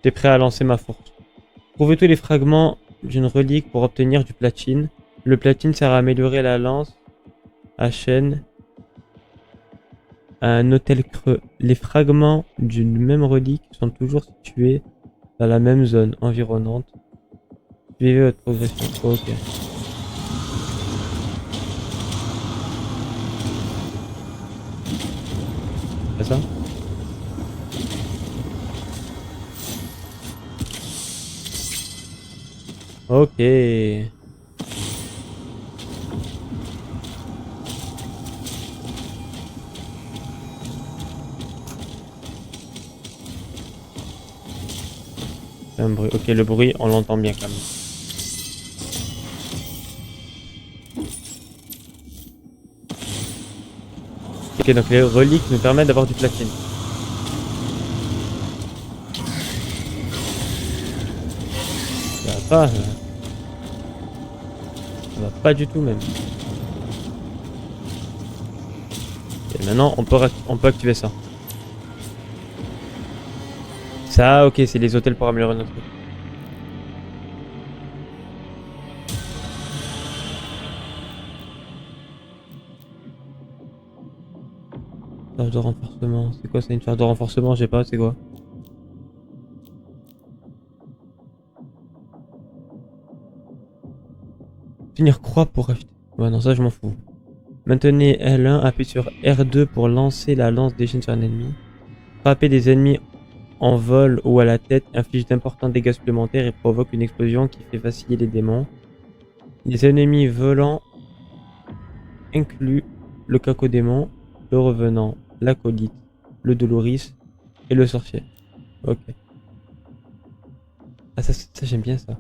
T'es prêt à lancer ma force. Trouvez tous les fragments d'une relique pour obtenir du platine. Le platine sert à améliorer la lance à chaîne à un hôtel creux. Les fragments d'une même relique sont toujours situés dans la même zone environnante. Suivez votre progression. Oh, ok. C'est ça? Ok. Un bruit. Ok, le bruit, on l'entend bien quand même. Ok, donc les reliques nous permettent d'avoir du platine. Ça va pas. Ça va pas du tout même. Et maintenant, on peut activer ça. Ça, ok, c'est les hôtels pour améliorer notre truc. Charge de renforcement. C'est quoi, c'est une charge de renforcement? Je sais pas, c'est quoi? Tenir croix pour acheter. Ouais, non, ça je m'en fous. Maintenez L1, appuyez sur R2 pour lancer la lance des chaînes sur un ennemi. Frapper des ennemis en vol ou à la tête inflige d'importants dégâts supplémentaires et provoque une explosion qui fait vaciller les démons. Les ennemis volants incluent le cacodémon, le revenant, l'acolyte, le doloris et le sorcier. Ok. Ah ça j'aime bien ça.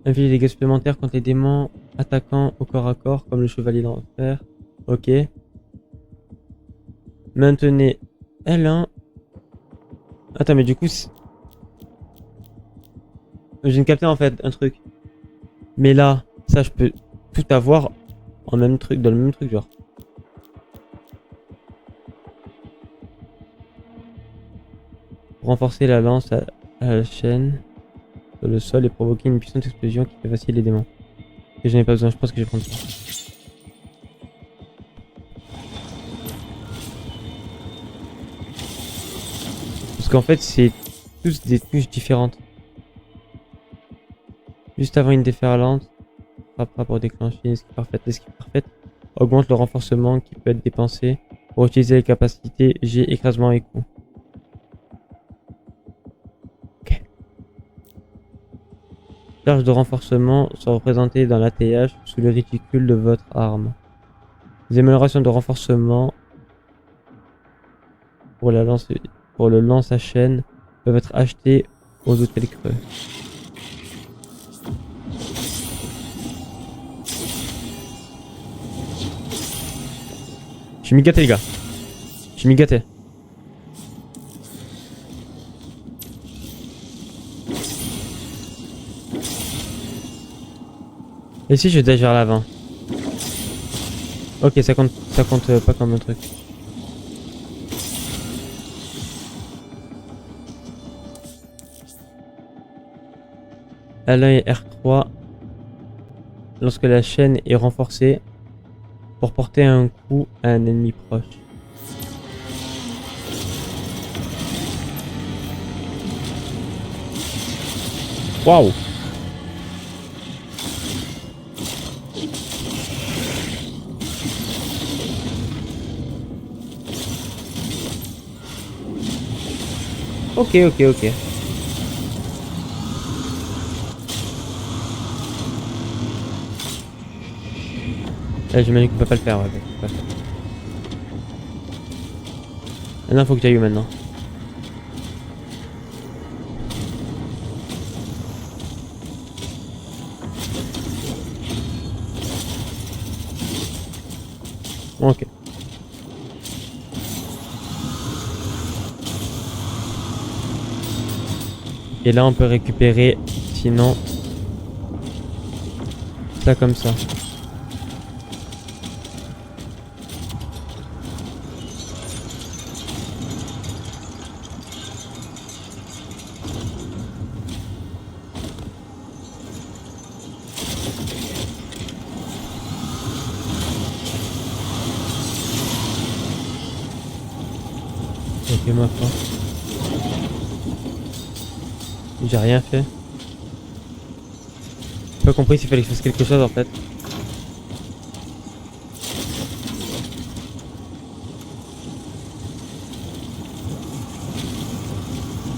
Inflige des dégâts supplémentaires contre les démons attaquant au corps à corps comme le chevalier d'enfer. Ok. Maintenez L1. Attends mais du coup Je viens de capter en fait un truc. Mais là, ça je peux tout avoir en même truc, dans le même truc genre. Renforcer la lance à la chaîne sur le sol et provoquer une puissante explosion qui fait vaciller les démons. Et j'en ai pas besoin, je pense que je vais prendre ça. Parce qu'en fait c'est tous des touches différentes. Juste avant une déferlante, frappera pour déclencher l'esquive parfaite. L'esquive parfaite augmente le renforcement qui peut être dépensé pour utiliser les capacités G, écrasement et coup. Ok. Charge de renforcement sont représentées dans l'atterrissage sous le réticule de votre arme. Les améliorations de renforcement pour le lance à chaîne peuvent être achetées aux hôtels creux. Je suis mi-gâté les gars. Je suis mi-gâté. Et si je dash vers l'avant? Ok, ça compte pas comme un truc. L1 et R3 lorsque la chaîne est renforcée pour porter un coup à un ennemi proche. Waouh! Ok. Là, j'imagine qu'on peut pas le faire, ouais, peut pas le faire. Maintenant, faut que j'aille où maintenant? Ok. Et là, on peut récupérer, sinon, ça comme ça. Ok, ma foi. J'ai rien fait. J'ai pas compris s'il fallait que je fasse quelque chose en fait.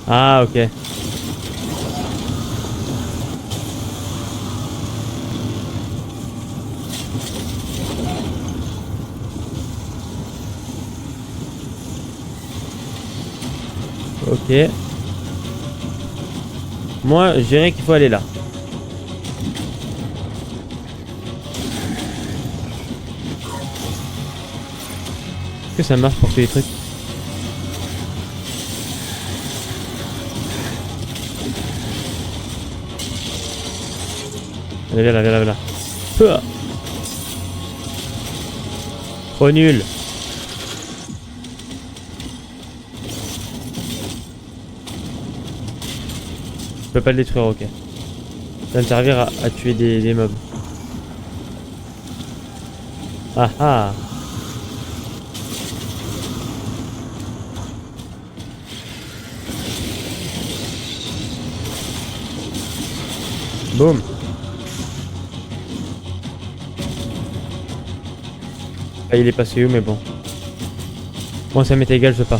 Ah ok. Ok. Moi, je dirais qu'il faut aller là. Est-ce que ça marche pour tous les trucs? Allez, viens là. Pouah. Trop nul. Je peux pas le détruire, ok. Ça va me servir à tuer des mobs. Ah ah. Boum. Ah, il est passé où, mais bon. Moi ça m'est égal, je pars.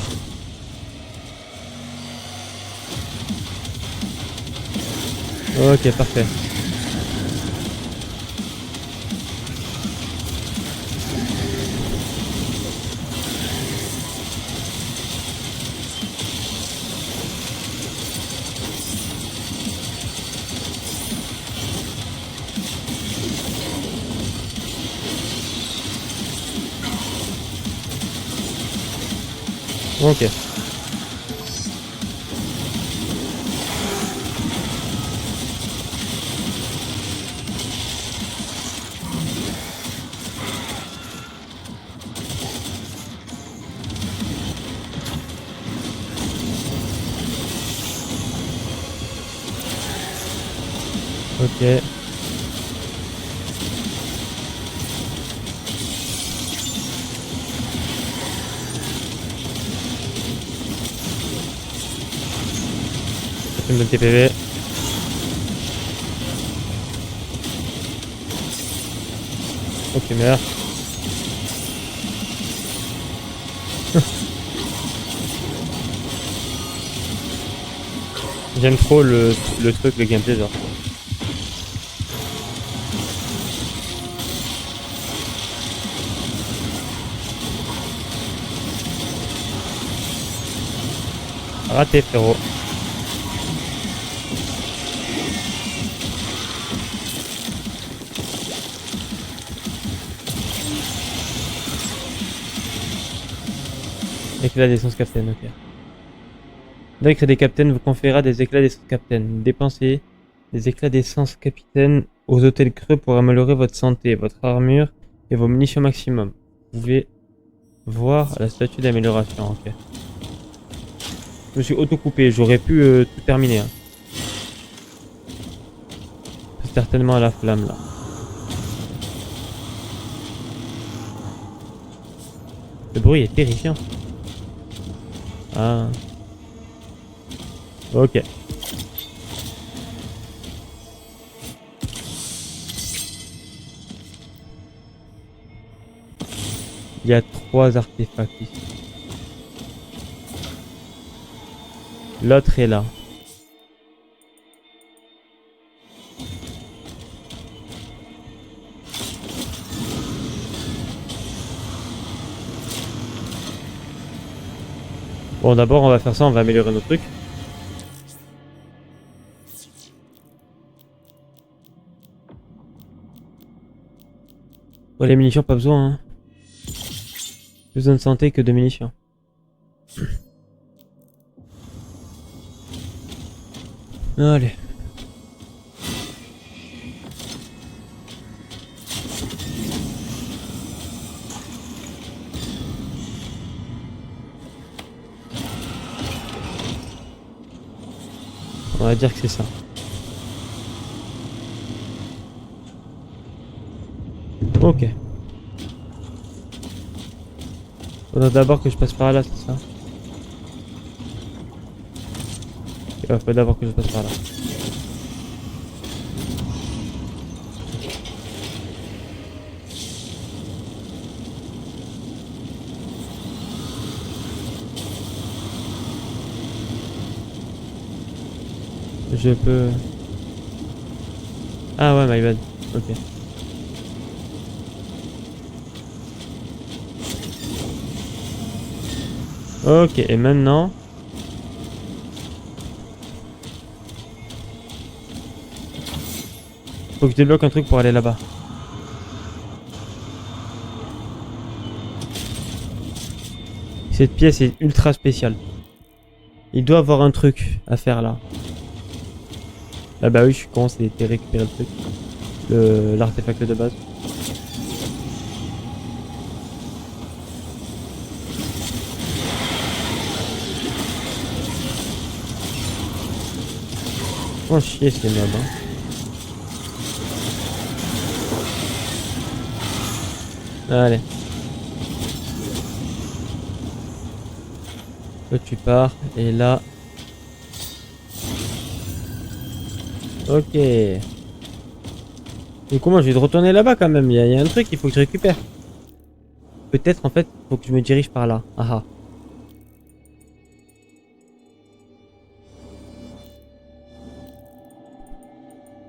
Ok, parfait. Ok. Ok. Une bonne TPV. Ok, meurs. J'aime trop le truc, le gameplay genre. Raté frérot. Éclat d'essence capitaine, ok. L'acre des capitaines vous conférera des éclats d'essence capitaine. Dépensez des éclats d'essence capitaine aux hôtels creux pour améliorer votre santé, votre armure et vos munitions maximum. Vous pouvez voir la statue d'amélioration, ok. Je me suis auto-coupé, j'aurais pu tout terminer. Hein. C'est certainement à la flamme là. Le bruit est terrifiant. Ah. Ok. Il y a 3 artefacts ici. L'autre est là. Bon, d'abord, on va faire ça, on va améliorer nos trucs. Pour les munitions, pas besoin. Hein. Plus besoin de santé que de munitions. Allez. On va dire que c'est ça. Ok. Faudra d'abord que je passe par là, c'est ça? Il faut d'abord que je passe par là. Je peux... Ah ouais, my bad. Ok. Ok, et maintenant... Faut que je débloque un truc pour aller là-bas. Cette pièce est ultra spéciale. Il doit avoir un truc à faire là. Ah bah oui, je suis con, c'était récupérer le truc. L'artefact de base. Oh chier ces mobs hein. Allez. Là tu pars et là. Ok. Du coup moi je vais retourner là-bas quand même, il y a un truc qu'il faut que je récupère. Peut-être en fait faut que je me dirige par là. Ah ah.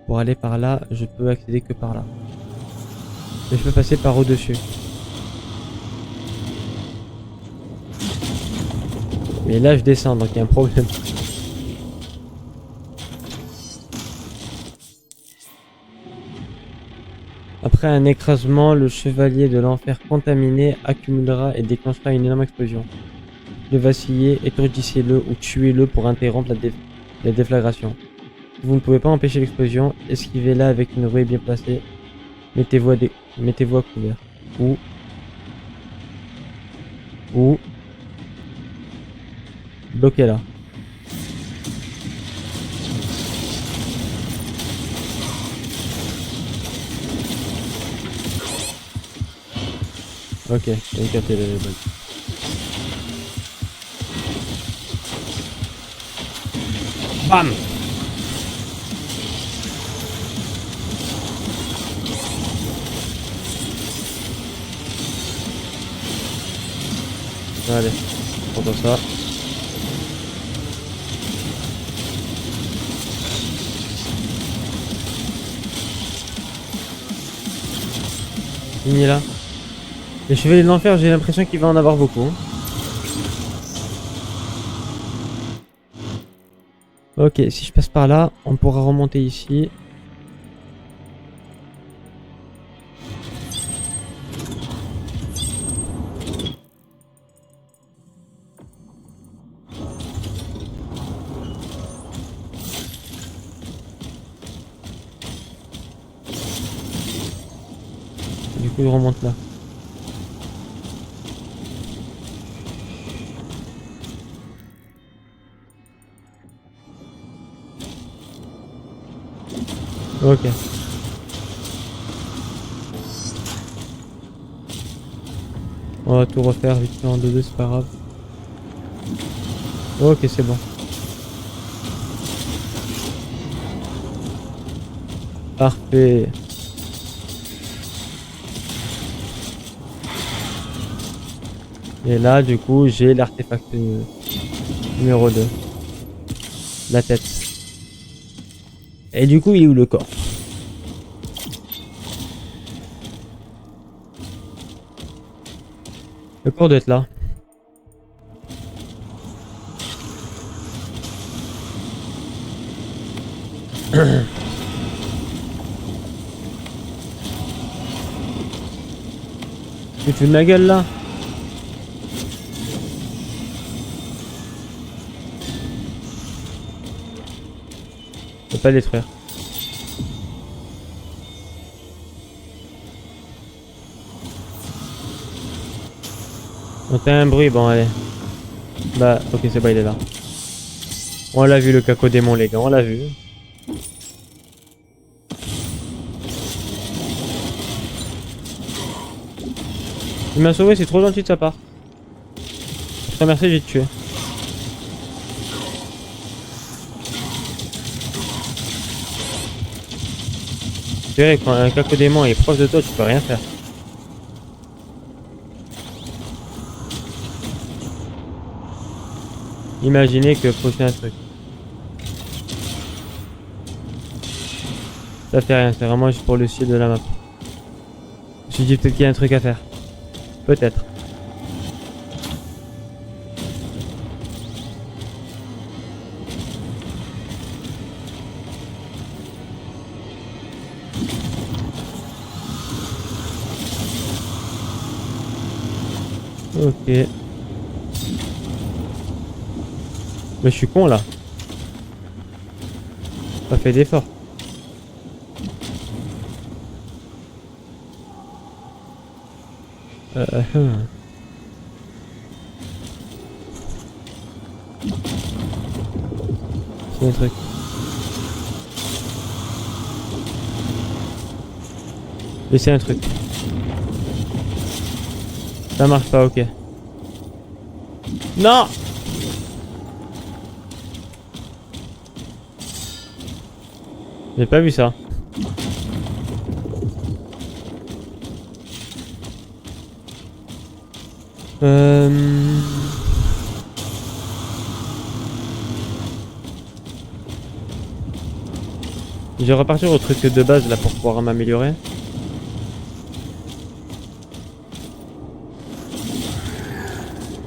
Pour aller par là, je peux accéder que par là. Mais je peux passer par au-dessus. Mais là je descends donc il y a un problème. Après un écrasement, le chevalier de l'enfer contaminé accumulera et déclenchera une énorme explosion. Le vaciller, étourdissez-le ou tuez-le pour interrompre la déflagration. Si vous ne pouvez pas empêcher l'explosion, esquivez-la avec une rouée bien placée. Mettez-vous à couvert. Ou bloquez-la. Ok, j'ai capté le bug. Bam! Allez, prends ça. Fini là. Les chevaliers de l'enfer, j'ai l'impression qu'il va en avoir beaucoup. Hein. Ok, si je passe par là, on pourra remonter ici. Du coup, il remonte là. Ok. On va tout refaire vite fait en 2-2, c'est pas grave. Ok, c'est bon. Parfait. Et là, du coup, j'ai l'artefact numéro 2. La tête. Et du coup, il est où le corps? Le corps doit être là. Tu te fous de ma gueule là? Je peux pas le détruire. On fait un bruit, bon allez. Bah, ok, c'est bon, il est là. On l'a vu le cacodémon, les gars, on l'a vu. Il m'a sauvé, c'est trop gentil de sa part. Je te remercie, j'ai tué. C'est vrai, quand un cacodémon est proche de toi, tu peux rien faire. Imaginez que prochain truc. Ça fait rien, c'est vraiment juste pour le ciel de la map. Je me suis dit peut-être qu'il y a un truc à faire. Peut-être. Ok. Mais je suis con là. Pas fait d'effort. Hum. C'est un truc. Laissez un truc. Ça marche pas, ok. Non! J'ai pas vu ça. Je vais repartir au truc de base là pour pouvoir m'améliorer.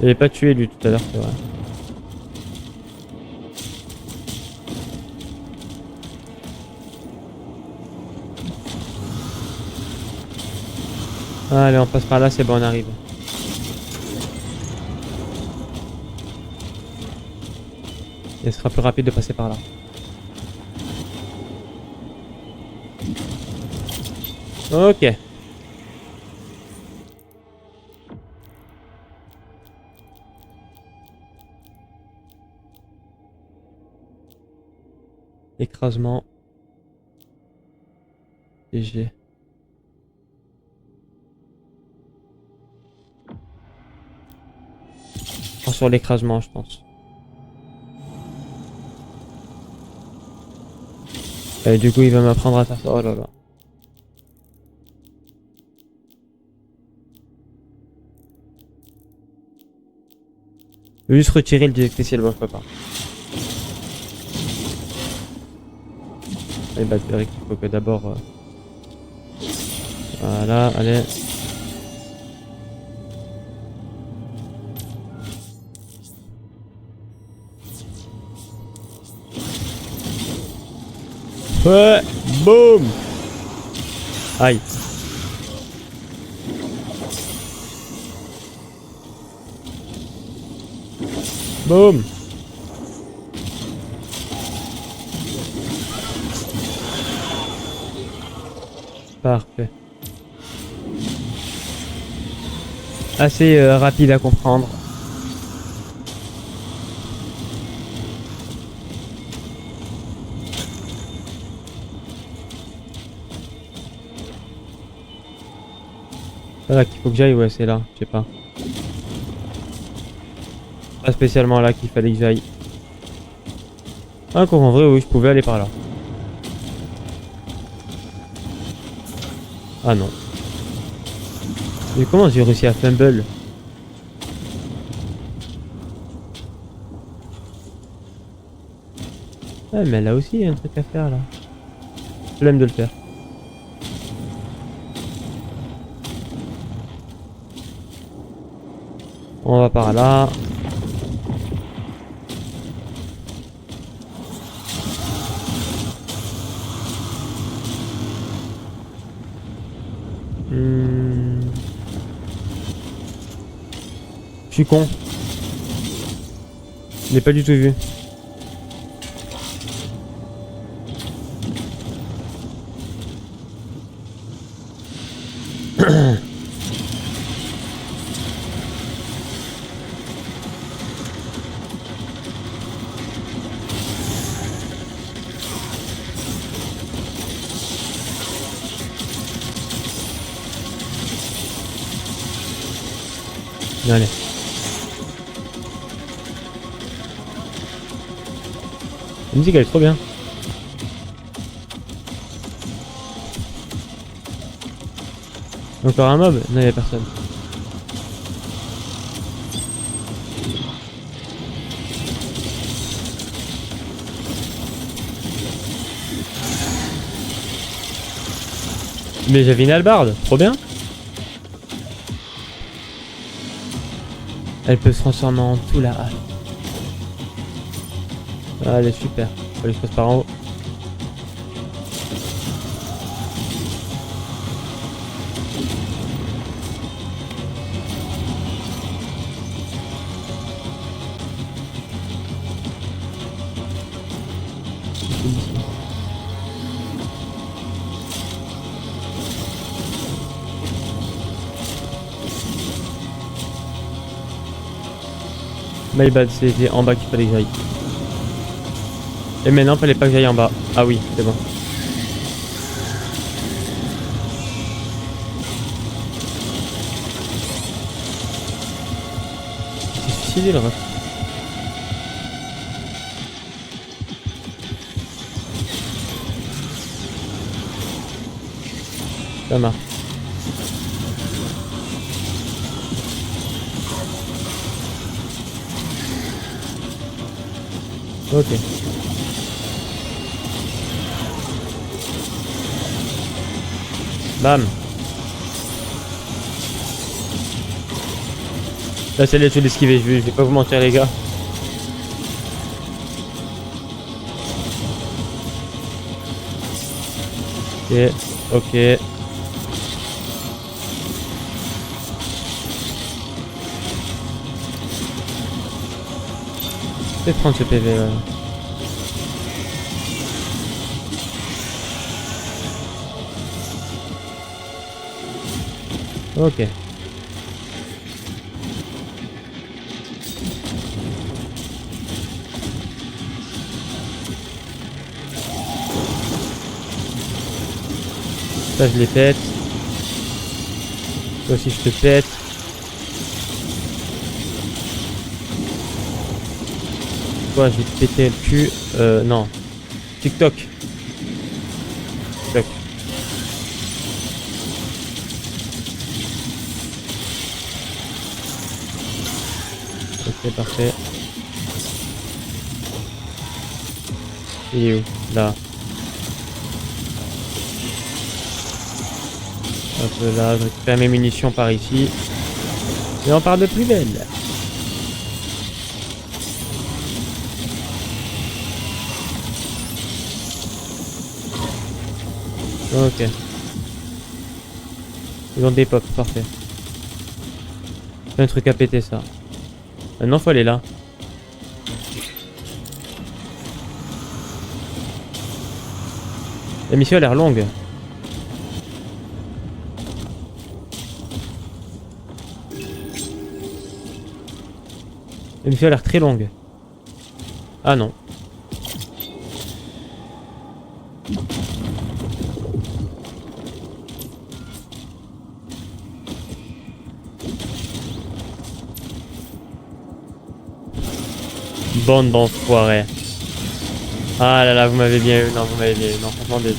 Je l'ai pas tué lui tout à l'heure, c'est vrai. Allez, on passe par là, c'est bon, on arrive. Et ce sera plus rapide de passer par là. Ok. Écrasement. GG. Enfin, sur l'écrasement, je pense. Et du coup, il va m'apprendre à faire ça. Oh là là. Je vais juste retirer le spécial, bon, je peux pas. Et bah, c'est vrai qu'il faut que d'abord... Voilà, allez. Ouais, boum. Aïe. Boum. Parfait. Assez rapide à comprendre. Là qu'il faut que j'aille, ouais, c'est là, je sais pas. Pas spécialement là qu'il fallait que j'aille. Ah, en vrai, oui, je pouvais aller par là. Ah non. Mais comment j'ai réussi à fumble? Ouais, mais là aussi, il y a un truc à faire là. Flemme de le faire. On va par là. Je suis con. Je l'ai pas du tout vu. Allez. La musique elle est trop bien. Encore un mob? Non, il n'y a personne. Mais j'avais une hallebarde, trop bien. Elle peut se transformer en tout la hache. Allez, super. Faut aller se passer par en haut. My bad, c'était en bas qu'il fallait que j'aille. Et maintenant, fallait pas que j'aille en bas. Ah oui, c'est bon. C'est suicidé le ref. Ça marche. Ok. Bam. Là c'est les tout l'esquiver, je vais pas vous mentir les gars. Ok, ok. Je vais prendre ce PV là. Ok. Ça je les pète. Toi aussi je te pète. quoi? Je vais te péter le cul. Non. TikTok. TikTok. Ok, parfait. Il est où? Là. Hop là, je récupère mes munitions par ici. Et on part de plus belle. Ok. Ils ont des pops, parfait. C'est un truc à péter ça. Maintenant faut aller là. La mission a l'air longue. La mission a l'air très longue. Ah non. Bande d'enfoirés. Ah là là, vous m'avez bien eu. Non, vous m'avez bien eu. Non, franchement, désolé.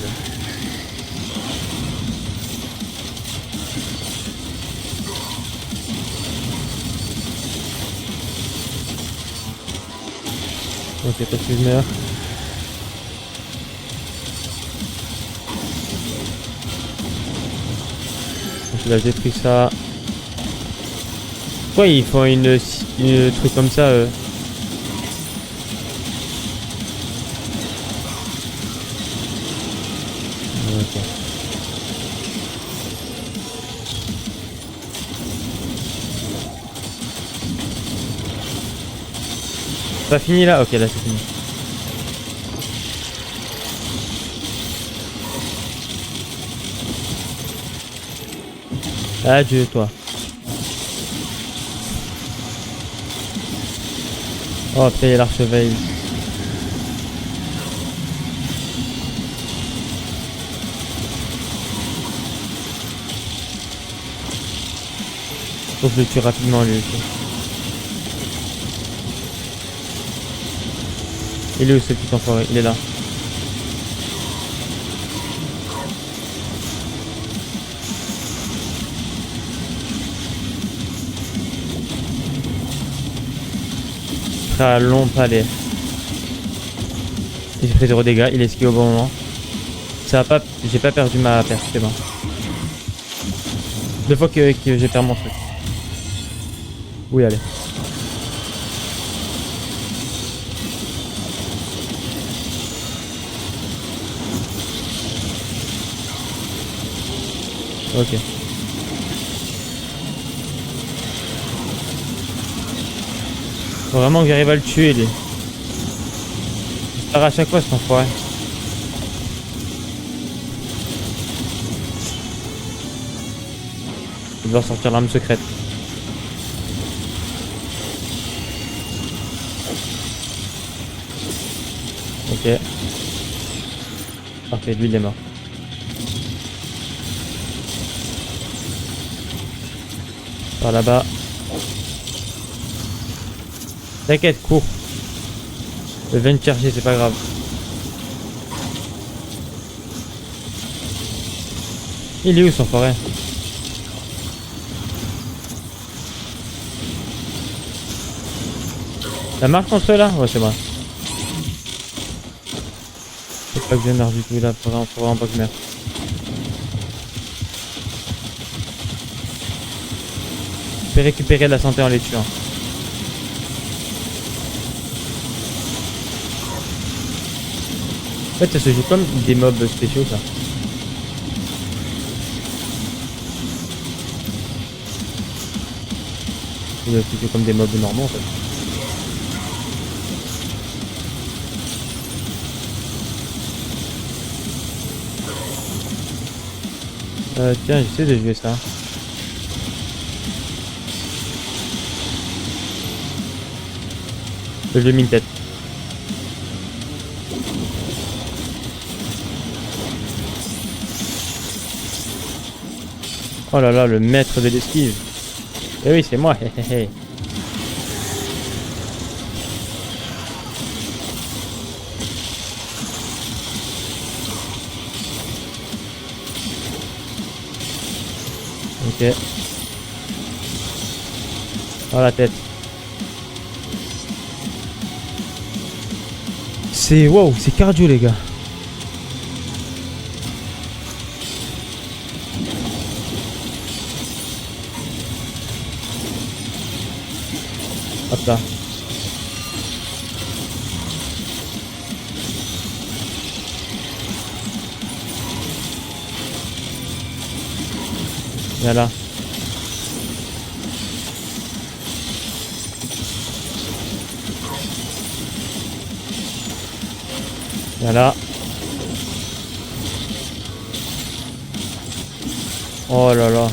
Ok, parce que je meurs. Donc là, j'ai pris ça. Pourquoi ils font une truc comme ça Ok. Pas fini là? Ok, là c'est fini. Adieu toi. Oh putain, il y a l'archevêque. Faut que je le tue rapidement lui aussi. Il est où ce petit enfoiré? Il est là. Très long palais. J'ai fait 0 dégâts, il est esquivé au bon moment. Ça a pas. J'ai pas perdu ma perte, c'est bon. 2 fois que j'ai perdu mon truc. Oui, allez. Ok. Faut vraiment que j'arrive à le tuer, lui. Il part à chaque fois, cet enfoiré. Je vais devoir sortir l'arme secrète. Ok. Parfait, lui il est mort. Par là-bas. T'inquiète, cours. Je viens te chercher, c'est pas grave. Il est où son forêt? Ça marche contre eux là? Ouais, c'est vrai. Faut pas que je merde du tout là, faut vraiment pas que je merde. Je peux récupérer de la santé en les tuant. En fait, ça se joue comme des mobs spéciaux, ça. C'est plutôt comme des mobs normaux, en fait. Tiens, j'essaie de jouer ça. Je lui ai mis une tête. Oh là là, le maître de l'esquive. Eh oui, c'est moi. Ok. Oh la tête. C'est wow, c'est cardio les gars. Hop là. Viens là. Viens là. Oh là là.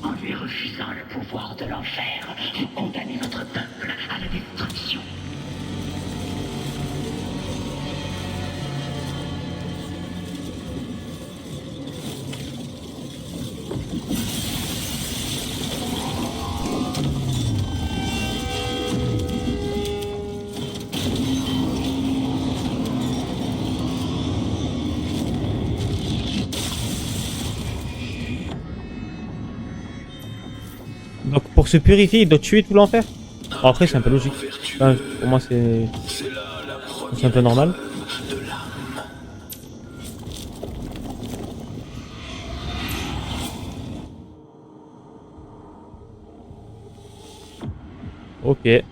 En lui refusant le pouvoir de l'enfer, vous condamnez votre peuple à la destruction. Donc pour se purifier, il doit tuer tout l'enfer. Bon, après c'est un peu logique. Enfin, pour moi c'est un peu normal. Ok.